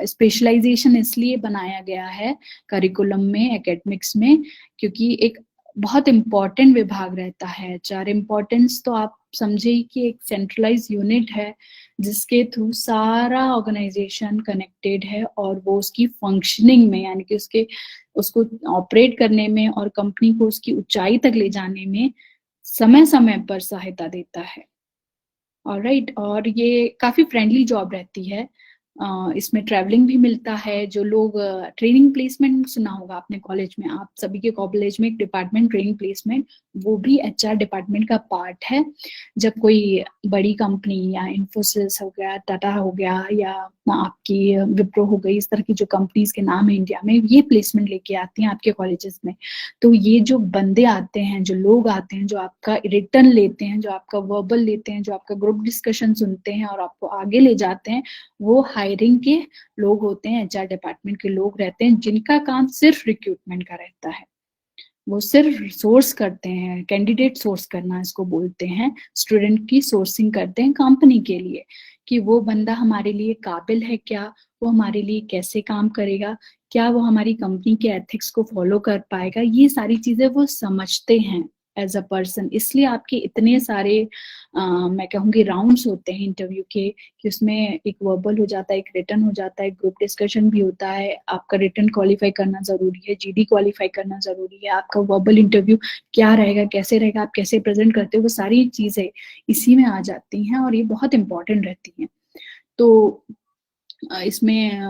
स्पेशलाइजेशन इसलिए बनाया गया है करिकुलम में, एकेडमिक्स में, क्योंकि एक बहुत इम्पोर्टेंट विभाग रहता है एचआर। इम्पोर्टेंस तो आप समझे ही कि एक सेंट्रलाइज यूनिट है जिसके थ्रू सारा ऑर्गेनाइजेशन कनेक्टेड है, और वो उसकी फंक्शनिंग में, यानी कि उसको ऑपरेट करने में और कंपनी को उसकी ऊंचाई तक ले जाने में समय समय पर सहायता देता है। ऑलराइट, और ये काफी फ्रेंडली जॉब रहती है। इसमें ट्रैवलिंग भी मिलता है। जो लोग ट्रेनिंग प्लेसमेंट सुना होगा आपने कॉलेज में, आप सभी के कॉलेज में एक डिपार्टमेंट ट्रेनिंग प्लेसमेंट, वो भी एचआर डिपार्टमेंट का पार्ट है। जब कोई बड़ी कंपनी या इन्फोसिस हो गया, टाटा हो गया, या आपकी विप्रो हो गई, इस तरह की जो कंपनीज के नाम है इंडिया में, ये प्लेसमेंट लेके आती हैं आपके कॉलेजेस में। तो ये जो बंदे आते हैं, जो लोग आते हैं, जो आपका रिटर्न लेते हैं, जो आपका वर्बल लेते हैं, जो आपका ग्रुप डिस्कशन सुनते हैं और आपको आगे ले जाते हैं, वो हायरिंग के लोग होते हैं, एचआर डिपार्टमेंट के लोग रहते हैं, जिनका काम सिर्फ रिक्रूटमेंट का रहता है। वो सिर्फ सोर्स करते हैं, कैंडिडेट सोर्स करना इसको बोलते हैं, स्टूडेंट की सोर्सिंग करते हैं कंपनी के लिए, कि वो बंदा हमारे लिए काबिल है क्या, वो हमारे लिए कैसे काम करेगा, क्या वो हमारी कंपनी के एथिक्स को फॉलो कर पाएगा, ये सारी चीजें वो समझते हैं एज अ पर्सन। इसलिए आपके इतने सारे मैं कहूँगी राउंड्स होते हैं इंटरव्यू के, कि उसमें एक वर्बल हो जाता है, एक रिटन हो जाता है, ग्रुप डिस्कशन भी होता है। आपका रिटन क्वालिफाई करना जरूरी है, जीडी क्वालिफाई करना जरूरी है, आपका वर्बल इंटरव्यू क्या रहेगा, कैसे रहेगा, आप कैसे प्रेजेंट करते हो, वो सारी चीजें इसी में आ जाती हैं और ये बहुत इंपॉर्टेंट रहती हैं। तो इसमें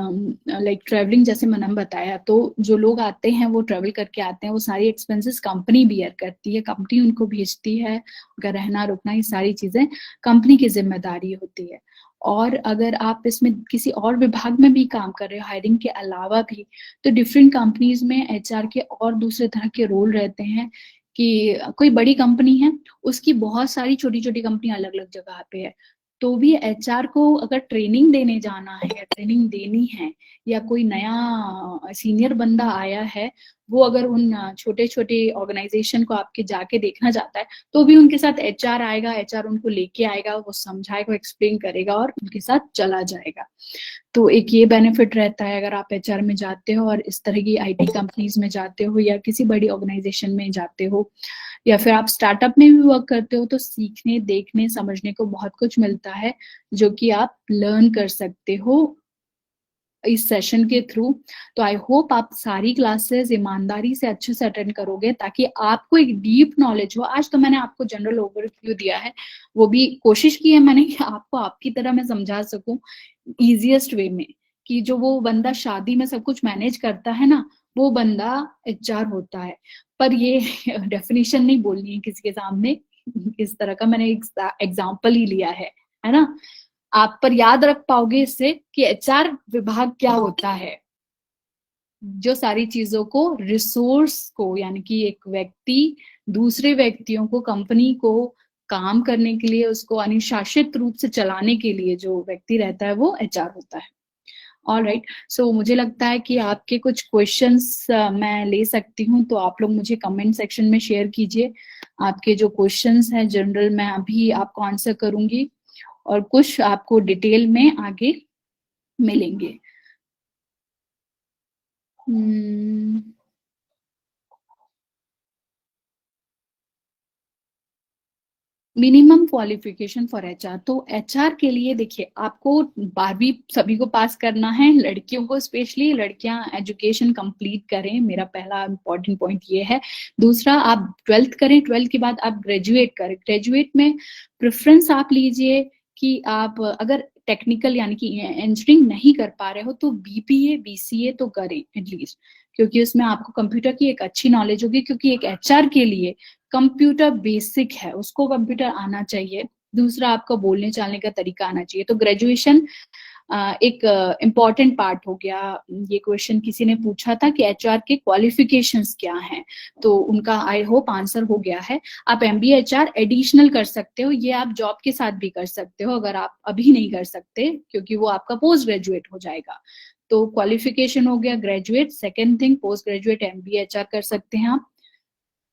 लाइक ट्रैवलिंग जैसे मैंने बताया, तो जो लोग आते हैं वो ट्रैवल करके आते हैं, वो सारी एक्सपेंसेस कंपनी बियर करती है, कंपनी उनको भेजती है, उनका रहना रुकना, ये सारी चीजें कंपनी की जिम्मेदारी होती है। और अगर आप इसमें किसी और विभाग में भी काम कर रहे हो हायरिंग के अलावा भी, तो डिफरेंट कंपनीज में एचआर के और दूसरे तरह के रोल रहते हैं। कि कोई बड़ी कंपनी है, उसकी बहुत सारी छोटी छोटी कंपनी अलग अलग जगह पे है, तो भी एचआर को अगर ट्रेनिंग देने जाना है या ट्रेनिंग देनी है, या कोई नया सीनियर बंदा आया है, वो अगर उन छोटे छोटे ऑर्गेनाइजेशन को आपके जाके देखना चाहता है, तो भी उनके साथ एचआर आएगा, एचआर उनको लेके आएगा, वो समझाएगा, एक्सप्लेन करेगा और उनके साथ चला जाएगा। तो एक ये बेनिफिट रहता है अगर आप एचआर में जाते हो और इस तरह की आईटी कंपनीज में जाते हो या किसी बड़ी ऑर्गेनाइजेशन में जाते हो, या फिर आप स्टार्टअप में भी वर्क करते हो, तो सीखने, देखने, समझने को बहुत कुछ मिलता है जो कि आप लर्न कर सकते हो इस सेशन के थ्रू। तो आई होप आप सारी क्लासेस ईमानदारी से अच्छे से अटेंड करोगे, ताकि आपको एक डीप नॉलेज हो। आज तो मैंने आपको जनरल ओवरव्यू दिया है, वो भी कोशिश की है मैंने कि आपको आपकी तरह मैं समझा सकूं इजिएस्ट वे में, कि जो वो बंदा शादी में सब कुछ मैनेज करता है ना, वो बंदा एचआर होता है। पर ये डेफिनेशन नहीं बोलनी है किसी के सामने, इस तरह का मैंने एग्जाम्पल ही लिया है ना। आप पर याद रख पाओगे इससे कि एचआर विभाग क्या होता है, जो सारी चीजों को, रिसोर्स को, यानी कि एक व्यक्ति दूसरे व्यक्तियों को, कंपनी को काम करने के लिए, उसको अनुशासित रूप से चलाने के लिए जो व्यक्ति रहता है वो एचआर होता है। ऑलराइट, सो मुझे लगता है कि आपके कुछ क्वेश्चंस मैं ले सकती हूँ, तो आप लोग मुझे कमेंट सेक्शन में शेयर कीजिए। आपके जो क्वेश्चंस हैं जनरल मैं अभी आपको आंसर करूंगी और कुछ आपको डिटेल में आगे मिलेंगे। मिनिमम क्वालिफिकेशन फॉर एचआर, तो एचआर के लिए देखिए आपको 12वीं सभी को पास करना है, लड़कियों को स्पेशली, लड़कियां एजुकेशन कंप्लीट करें, मेरा पहला इंपॉर्टेंट पॉइंट ये है। दूसरा, आप 12th करें, 12th के बाद आप ग्रेजुएट करें। ग्रेजुएट में प्रेफरेंस आप लीजिए कि आप अगर टेक्निकल यानी कि इंजीनियरिंग नहीं कर पा रहे हो तो बीपीए बीसीए तो करें एटलीस्ट, क्योंकि उसमें आपको कंप्यूटर की एक अच्छी नॉलेज होगी, क्योंकि एक एचआर के लिए कंप्यूटर बेसिक है, उसको कंप्यूटर आना चाहिए। दूसरा, आपका बोलने चालने का तरीका आना चाहिए। तो ग्रेजुएशन एक इम्पॉर्टेंट पार्ट हो गया। ये क्वेश्चन किसी ने पूछा था कि एचआर के क्वालिफिकेशंस क्या हैं, तो उनका आई होप आंसर हो गया है। आप एमबीए एचआर एडिशनल कर सकते हो, ये आप जॉब के साथ भी कर सकते हो अगर आप अभी नहीं कर सकते, क्योंकि वो आपका पोस्ट ग्रेजुएट हो जाएगा। तो क्वालिफिकेशन हो गया graduate. Second thing, post graduate MBA HR कर सकते हैं आप।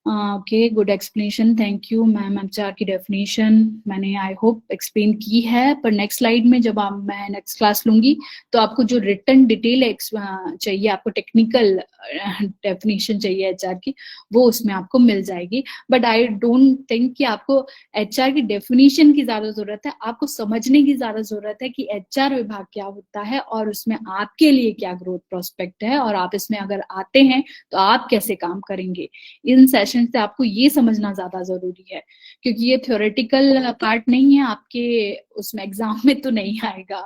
Okay, good explanation, thank you ma'am. HR की डेफिनेशन मैंने आई होप एक्सप्लेन की है, पर नेक्स्ट स्लाइड में जब मैं नेक्स्ट क्लास लूंगी तो आपको जो रिटन डिटेल चाहिए, आपको टेक्निकल डेफिनेशन चाहिए एचआर की, वो उसमें आपको मिल जाएगी। बट आई डोंट थिंक कि आपको एचआर की डेफिनेशन की ज्यादा जरूरत है, आपको समझने की ज्यादा जरूरत है कि एचआर विभाग क्या होता है और उसमें आपके लिए क्या ग्रोथ प्रोस्पेक्ट है, और आप इसमें अगर आते हैं तो आप कैसे काम करेंगे। इन सेशन से आपको ये समझना ज्यादा जरूरी है, क्योंकि ये थ्योरेटिकल पार्ट नहीं है, आपके उसमें एग्जाम में तो नहीं आएगा।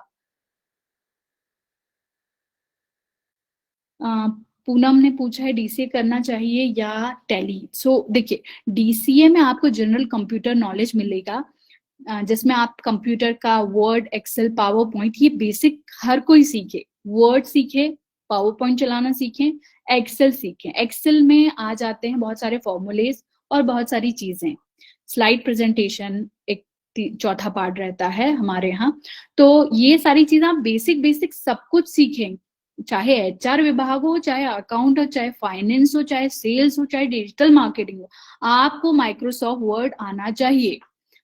पूनम ने पूछा है डीसीए करना चाहिए या टैली। सो देखिए, डीसीए में आपको जनरल कंप्यूटर नॉलेज मिलेगा, जिसमें आप कंप्यूटर का वर्ड, एक्सेल, पावर पॉइंट, ये बेसिक हर कोई सीखे। वर्ड सीखे, पावर पॉइंट चलाना सीखें, एक्सेल सीखें। एक्सेल में आ जाते हैं बहुत सारे फॉर्मूलेज और बहुत सारी चीजें। स्लाइड प्रेजेंटेशन एक चौथा पार्ट रहता है हमारे यहाँ। तो ये सारी चीजें आप बेसिक बेसिक सब कुछ सीखें, चाहे एचआर विभाग हो, चाहे अकाउंट हो, चाहे फाइनेंस हो, चाहे सेल्स हो, चाहे डिजिटल मार्केटिंग हो, आपको माइक्रोसॉफ्ट वर्ड आना चाहिए।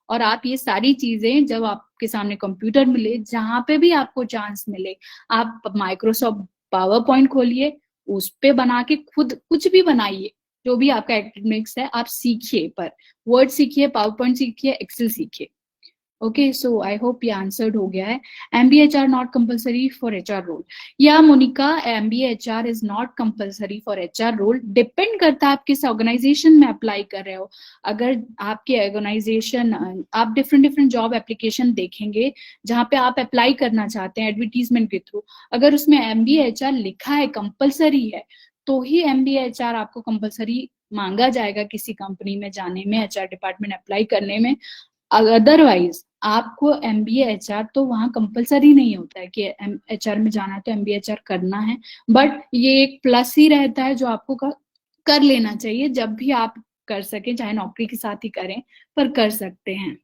और आप ये सारी चीजें जब आपके सामने कंप्यूटर मिले, जहां पे भी आपको चांस मिले, आप माइक्रोसॉफ्ट पावर पॉइंट खोलिए, उस पे बना के खुद कुछ भी बनाइए, जो भी आपका एकेडमिक्स है आप सीखिए, पर वर्ड सीखिए, पावर पॉइंट सीखिए, एक्सेल सीखिए। ओके, सो आई होप ये आंसर्ड हो गया है। MBA HR not compulsory for HR role. या Monica, MBA HR is not compulsory for HR role. Depend करता है आप किस ऑर्गेनाइजेशन में अप्लाई कर रहे हो। अगर आपके ऑर्गेनाइजेशन, आप डिफरेंट डिफरेंट जॉब एप्लीकेशन देखेंगे जहां पे आप अप्लाई करना चाहते हैं एडवर्टीजमेंट के थ्रू, अगर उसमें MBA HR लिखा है, कंपलसरी है, तो ही MBA HR आपको कंपलसरी मांगा जाएगा किसी कंपनी में जाने में, HR डिपार्टमेंट अप्लाई करने में। अदरवाइज आपको MBA HR तो वहां कंपलसरी नहीं होता है कि HR में जाना है तो MBA HR करना है, बट ये एक प्लस ही रहता है जो आपको कर लेना चाहिए जब भी आप कर सके, चाहे नौकरी के साथ ही करें, पर कर सकते हैं।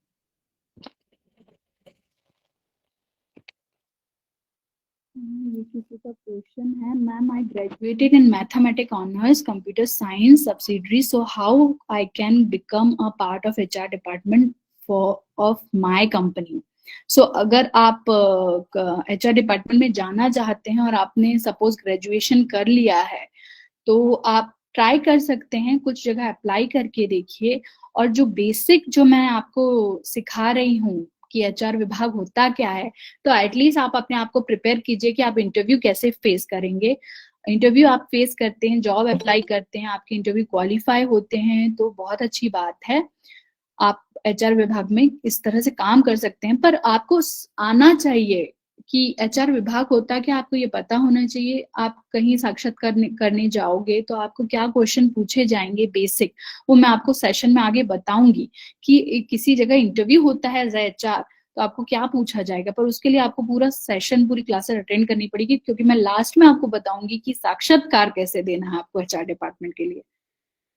ये किसी का क्वेश्चन है, ma'am I graduated in mathematics honours computer science subsidiary, so how I can become a part of HR department of my company. So अगर आप HR डिपार्टमेंट में जाना चाहते हैं और आपने सपोज ग्रेजुएशन कर लिया है, तो आप ट्राई कर सकते हैं, कुछ जगह अप्लाई करके देखिए, और जो बेसिक जो मैं आपको सिखा रही हूँ कि HR विभाग होता क्या है, तो एटलीस्ट आप अपने आप को प्रिपेयर कीजिए कि आप इंटरव्यू कैसे फेस करेंगे। इंटरव्यू आप फेस करते हैं, जॉब अप्लाई करते हैं, आपके इंटरव्यू क्वालिफाई होते हैं, तो बहुत अच्छी बात है। आप HR विभाग में इस तरह से काम कर सकते हैं, पर आपको आना चाहिए कि HR विभाग होता क्या, आपको ये पता होना चाहिए। आप कहीं साक्षात्कार करने जाओगे तो आपको क्या क्वेश्चन पूछे जाएंगे बेसिक, वो मैं आपको सेशन में आगे बताऊंगी कि किसी जगह इंटरव्यू होता है एज HR तो आपको क्या पूछा जाएगा, पर उसके लिए आपको पूरा सेशन, पूरी क्लासेस अटेंड करनी पड़ेगी, क्योंकि मैं लास्ट में आपको बताऊंगी कि साक्षात्कार कैसे देना है आपको HR डिपार्टमेंट के लिए।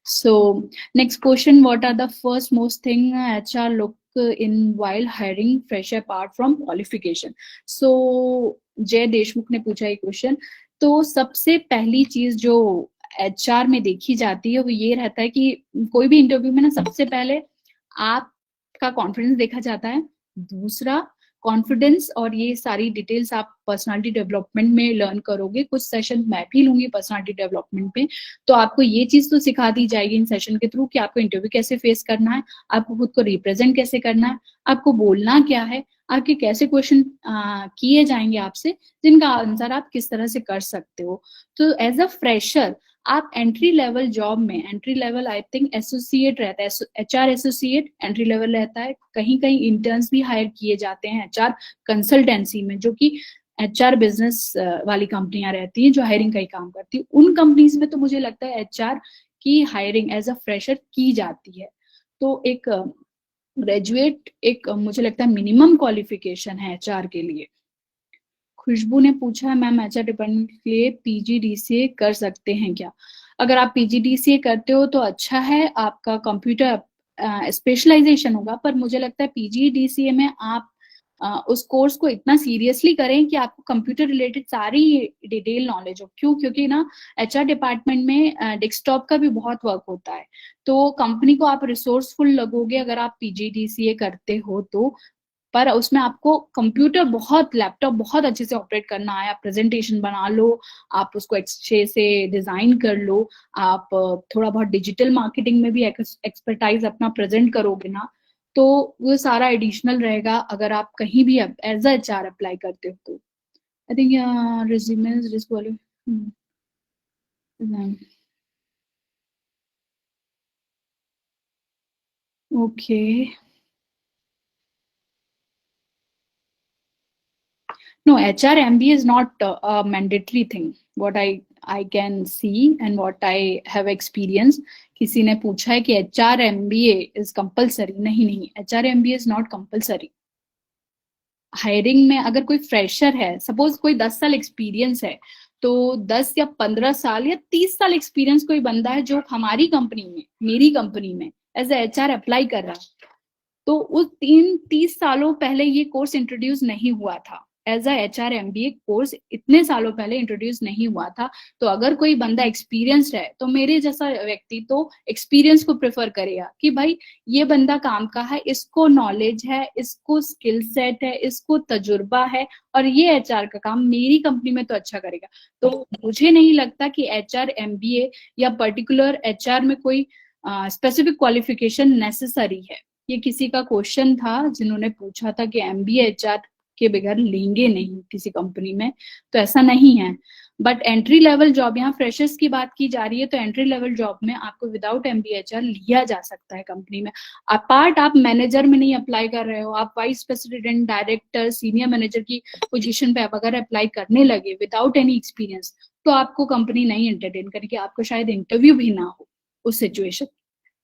So next question, what are the first most thing HR look in while hiring fresher apart from qualification? So जय देशमुख ने पूछा ये क्वेश्चन। तो सबसे पहली चीज जो HR में देखी जाती है वो ये रहता है कि कोई भी इंटरव्यू में ना सबसे पहले आपका कॉन्फिडेंस देखा जाता है। दूसरा, कॉन्फिडेंस और ये सारी डिटेल्स आप पर्सनालिटी डेवलपमेंट में लर्न करोगे। कुछ सेशन मैं भी लूंगी पर्सनालिटी डेवलपमेंट पे, तो आपको ये चीज तो सिखा दी जाएगी इन सेशन के थ्रू कि आपको इंटरव्यू कैसे फेस करना है, आपको खुद को रिप्रेजेंट कैसे करना है, आपको बोलना क्या है, आपके कैसे क्वेश्चन किए जाएंगे आपसे, जिनका आंसर आप किस तरह से कर सकते हो। तो एज अ फ्रेशर आप एंट्री लेवल जॉब में, entry level I think associate रहता है, HR एसोसिएट एंट्री लेवल रहता है। कहीं कहीं इंटर्न्स भी हायर किए जाते हैं HR कंसल्टेंसी में, जो कि HR बिजनेस वाली कंपनियां रहती हैं जो हायरिंग का ही काम करती है। उन कंपनीज में तो मुझे लगता है HR की हायरिंग एज अ फ्रेशर की जाती है। तो एक ग्रेजुएट एक मुझे लगता है मिनिमम क्वालिफिकेशन है HR के लिए। खुशबू ने पूछा है मैम HR डिपार्टमेंट के लिए PGDCA कर सकते हैं क्या? अगर आप PGDCA करते हो तो अच्छा है, आपका कंप्यूटर स्पेशलाइजेशन होगा, पर मुझे लगता है PGDCA में आप उस कोर्स को इतना सीरियसली करें कि आपको कंप्यूटर रिलेटेड सारी डिटेल नॉलेज हो। क्यों? क्योंकि ना HR डिपार्टमेंट में डेस्कटॉप का भी बहुत वर्क होता है, तो कंपनी को आप रिसोर्सफुल लगोगे अगर आप PGDCA करते हो तो। पर उसमें आपको कंप्यूटर बहुत, लैपटॉप बहुत अच्छे से ऑपरेट करना है। आप प्रेजेंटेशन बना लो, आप उसको अच्छे से डिजाइन कर लो, आप थोड़ा बहुत डिजिटल मार्केटिंग में भी एक्सपर्टाइज अपना प्रेजेंट करोगे ना, तो वो सारा एडिशनल रहेगा अगर आप कहीं भी एज अ HR अप्लाई करते हो तो। I think resume okay. No, HR MBA is not a mandatory thing. What I can see and what I have experienced. किसी ने पूछा है कि HR MBA is compulsory? नहीं नहीं, HR MBA is not compulsory. Hiring में अगर कोई फ्रेशर है, सपोज कोई 10 साल एक्सपीरियंस है, तो 10 या 15 साल या 30 साल एक्सपीरियंस कोई बंदा है जो हमारी कंपनी में, मेरी कंपनी में एज ए HR अप्लाई कर रहा है, तो उस 30 सालों पहले ये कोर्स इंट्रोड्यूस नहीं हुआ था। As a HR MBA course इतने सालों पहले इंट्रोड्यूस नहीं हुआ था। तो अगर कोई बंदा एक्सपीरियंस्ड है तो मेरे जैसा व्यक्ति तो एक्सपीरियंस को प्रेफर करेगा कि भाई ये बंदा काम का है, इसको नॉलेज है, इसको स्किल सेट है, इसको तजुर्बा है, और ये HR का काम मेरी कंपनी में तो अच्छा करेगा। तो मुझे नहीं लगता कि HR MBA या पर्टिकुलर HR में कोई स्पेसिफिक क्वालिफिकेशन नेसेसरी है। ये किसी का क्वेश्चन था जिन्होंने पूछा था कि MBA HR के बगैर लेंगे नहीं किसी कंपनी में, तो ऐसा नहीं है। बट एंट्री लेवल जॉब, यहाँ फ्रेशर्स की बात की जा रही है, तो एंट्री लेवल जॉब में आपको विदाउट MBA HR लिया जा सकता है कंपनी में। अपार्ट आप मैनेजर में नहीं अप्लाई कर रहे हो, आप vice president, director, senior manager की पोजीशन पे आप अगर अप्लाई करने लगे विदाउट एनी एक्सपीरियंस, तो आपको कंपनी नहीं एंटरटेन करेगी, आपको शायद इंटरव्यू भी ना हो उस सिचुएशन।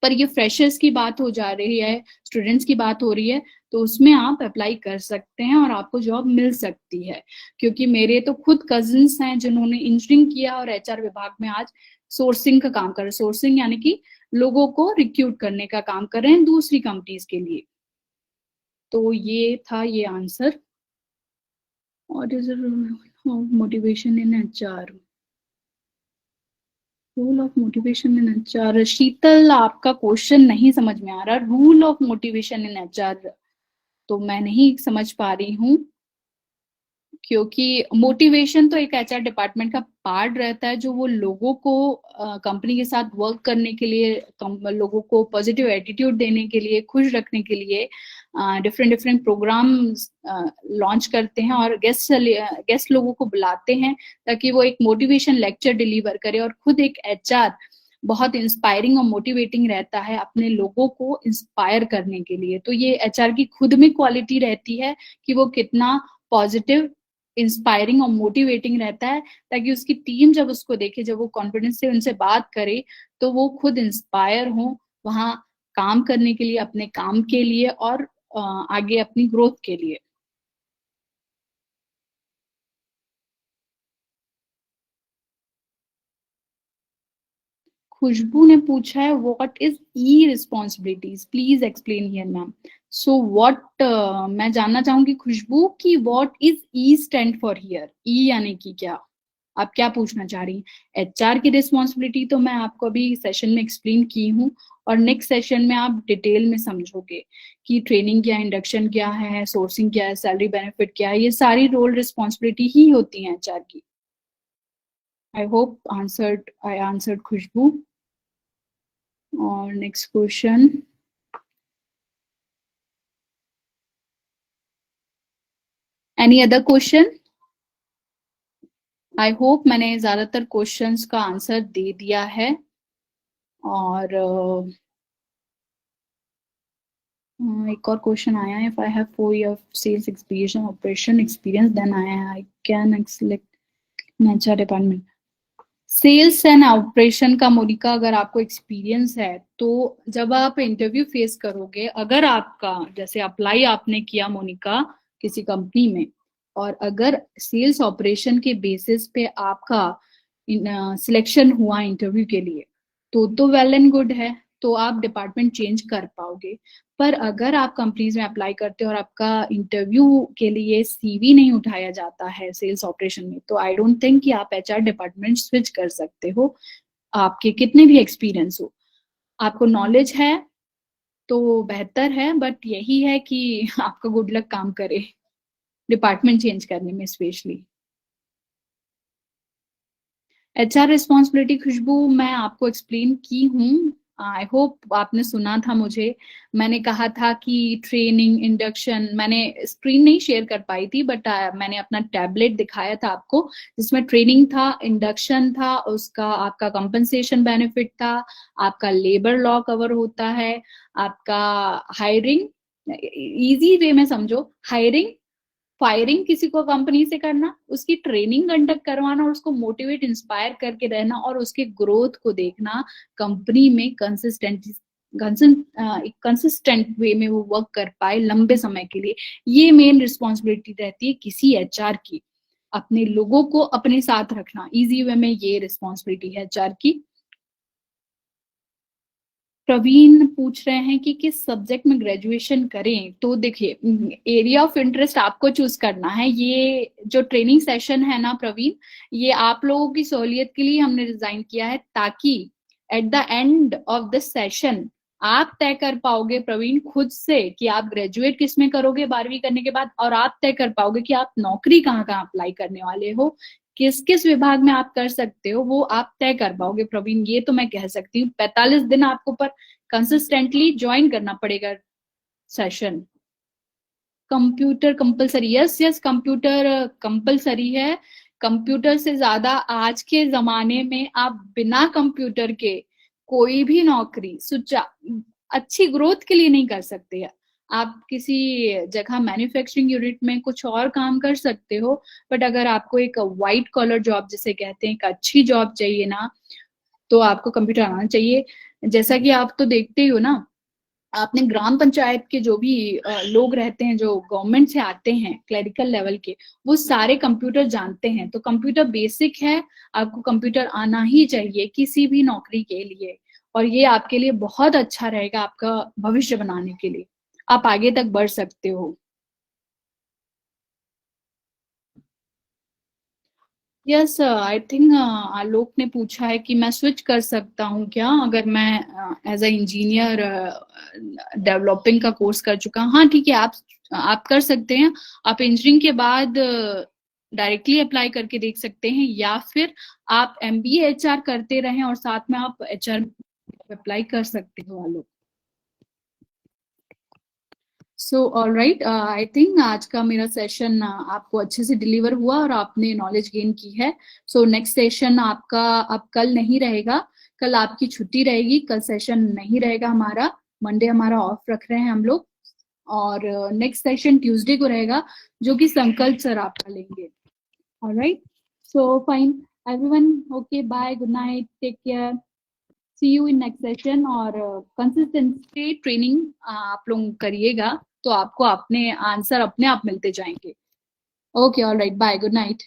पर ये फ्रेशर्स की बात हो जा रही है, स्टूडेंट्स की बात हो रही है, तो उसमें आप अप्लाई कर सकते हैं और आपको जॉब मिल सकती है। क्योंकि मेरे तो खुद कजिन्स हैं जिन्होंने इंजीनियरिंग किया और HR विभाग में आज सोर्सिंग का काम कर रहे हैं। सोर्सिंग यानी कि लोगों को रिक्रूट करने का काम कर रहे हैं दूसरी कंपनीज के लिए। तो ये था ये आंसर। और is motivation in HR, rule of motivation in HR। शीतल, आपका क्वेश्चन नहीं समझ में आ रहा। Rule of motivation in HR तो मैं नहीं समझ पा रही हूँ, क्योंकि मोटिवेशन तो एक HR डिपार्टमेंट का पार्ट रहता है, जो वो लोगों को कंपनी के साथ वर्क करने के लिए, लोगों को पॉजिटिव एटीट्यूड देने के लिए, खुश रखने के लिए डिफरेंट डिफरेंट प्रोग्राम लॉन्च करते हैं और गेस्ट लोगों को बुलाते हैं ताकि वो एक मोटिवेशन लेक्चर डिलीवर करे। और खुद एक HR बहुत इंस्पायरिंग और मोटिवेटिंग रहता है अपने लोगों को इंस्पायर करने के लिए। तो ये HR की खुद में क्वालिटी रहती है कि वो कितना पॉजिटिव, इंस्पायरिंग और मोटिवेटिंग रहता है, ताकि उसकी टीम जब उसको देखे, जब वो कॉन्फिडेंस से उनसे बात करे, तो वो खुद इंस्पायर हो वहां काम करने के लिए, अपने काम के लिए और आगे अपनी ग्रोथ के लिए। खुशबू ने पूछा है what is E responsibilities, please explain here ma'am. So what, मैं जानना चाहूंगी खुशबू की what is E stand for here, E यानी कि क्या, आप क्या पूछना चाह रही हैं। एचआर की रिस्पॉन्सिबिलिटी तो मैं आपको अभी सेशन में एक्सप्लेन की हूँ, और नेक्स्ट सेशन में आप डिटेल में समझोगे कि ट्रेनिंग क्या है, इंडक्शन क्या है, सोर्सिंग क्या है, सैलरी बेनिफिट क्या है, ये सारी रोल रिस्पॉन्सिबिलिटी ही होती है एचआर की। आई होप आई आंसर्ड खुशबू। और next question, any other question. I hope मैंने ज्यादातर क्वेश्चंस का आंसर दे दिया है। और एक और क्वेश्चन आया है, if I have 4 year sales experience operation experience then I can select HR department. Sales and operation का मोनिका अगर आपको एक्सपीरियंस है तो जब आप इंटरव्यू फेस करोगे, अगर आपका जैसे अप्लाई आपने किया मोनिका किसी कंपनी में, और अगर सेल्स ऑपरेशन के बेसिस पे आपका सिलेक्शन हुआ इंटरव्यू के लिए, तो वेल एंड गुड है, तो आप डिपार्टमेंट चेंज कर पाओगे। पर अगर आप कंपनीज में अप्लाई करते हो और आपका इंटरव्यू के लिए सीवी नहीं उठाया जाता है सेल्स ऑपरेशन में, तो आई डोंट थिंक कि आप एचआर डिपार्टमेंट स्विच कर सकते हो, आपके कितने भी एक्सपीरियंस हो। आपको नॉलेज है तो बेहतर है, बट यही है कि आपका गुड लक काम करे डिपार्टमेंट चेंज करने में स्पेशली। एचआर रिस्पॉन्सिबिलिटी खुशबू मैं आपको एक्सप्लेन की हूँ, आई होप आपने सुना था मुझे। मैंने कहा था कि ट्रेनिंग इंडक्शन, मैंने स्क्रीन नहीं शेयर कर पाई थी, बट मैंने अपना टैबलेट दिखाया था आपको, जिसमें ट्रेनिंग था, इंडक्शन था, उसका आपका कंपनसेशन बेनिफिट था, आपका लेबर लॉ कवर होता है, आपका हायरिंग, इजी वे में समझो, हायरिंग, फायरिंग किसी को कंपनी से करना, उसकी ट्रेनिंग कंडक्ट करवाना, और उसको मोटिवेट इंस्पायर करके रहना, और उसके ग्रोथ को देखना, कंपनी में कंसिस्टेंट वे में वो वर्क कर पाए लंबे समय के लिए। ये मेन रिस्पॉन्सिबिलिटी रहती है किसी एचआर की, अपने लोगों को अपने साथ रखना, इजी वे में ये रिस्पॉन्सिबिलिटी है एचआर की। प्रवीण पूछ रहे हैं कि किस सब्जेक्ट में ग्रेजुएशन करें, तो देखिए एरिया ऑफ इंटरेस्ट आपको चूज करना है। ये जो ट्रेनिंग सेशन है ना प्रवीण, ये आप लोगों की सहूलियत के लिए हमने डिजाइन किया है, ताकि at the end of the session आप तय कर पाओगे प्रवीण खुद से कि आप ग्रेजुएट किस में करोगे 12वीं करने के बाद, और आप तय कर पाओगे कि आप नौकरी कहाँ कहाँ अप्लाई करने वाले हो, किस किस विभाग में आप कर सकते हो, वो आप तय कर पाओगे प्रवीण। ये तो मैं कह सकती हूँ 45 दिन आपको पर कंसिस्टेंटली ज्वाइन करना पड़ेगा session. Computer compulsory, yes yes computer compulsory है। कंप्यूटर से ज्यादा आज के जमाने में आप बिना कंप्यूटर के कोई भी नौकरी सुचा अच्छी ग्रोथ के लिए नहीं कर सकते। आप किसी जगह मैन्युफैक्चरिंग यूनिट में कुछ और काम कर सकते हो, बट अगर आपको एक व्हाइट कॉलर जॉब जिसे कहते हैं, एक अच्छी जॉब चाहिए ना, तो आपको कंप्यूटर आना चाहिए। जैसा कि आप तो देखते ही हो ना, आपने ग्राम पंचायत के जो भी लोग रहते हैं जो गवर्नमेंट से आते हैं क्लरिकल लेवल के, वो सारे कंप्यूटर जानते हैं, तो कंप्यूटर बेसिक है, आपको कंप्यूटर आना ही चाहिए किसी भी नौकरी के लिए, और ये आपके लिए बहुत अच्छा रहेगा आपका भविष्य बनाने के लिए, आप आगे तक बढ़ सकते हो। यस आई थिंक आलोक ने पूछा है कि मैं स्विच कर सकता हूँ क्या अगर मैं एज अ इंजीनियर डेवलपिंग का कोर्स कर चुका हूँ। हाँ ठीक है, आप कर सकते हैं। आप इंजीनियरिंग के बाद डायरेक्टली अप्लाई करके देख सकते हैं, या फिर आप एमबीए एचआर करते रहें और साथ में आप एचआर अप्लाई कर सकते हो Alok. So all right, I think आज का मेरा सेशन आपको अच्छे से डिलीवर हुआ और आपने नॉलेज गेन की है। सो नेक्स्ट सेशन आपका अब कल नहीं रहेगा, कल आपकी छुट्टी रहेगी, कल सेशन नहीं रहेगा हमारा, मंडे हमारा ऑफ रख रहे हैं हम लोग, और नेक्स्ट सेशन ट्यूसडे को रहेगा जो कि संकल्प सर आपका लेंगे। All right, so fine everyone, okay bye, good night, take care, see you in next session. और कंसिस्टेंसी ट्रेनिंग आप लोग करिएगा, तो आपको अपने आंसर अपने आप मिलते जाएंगे। Okay all right, bye, good night.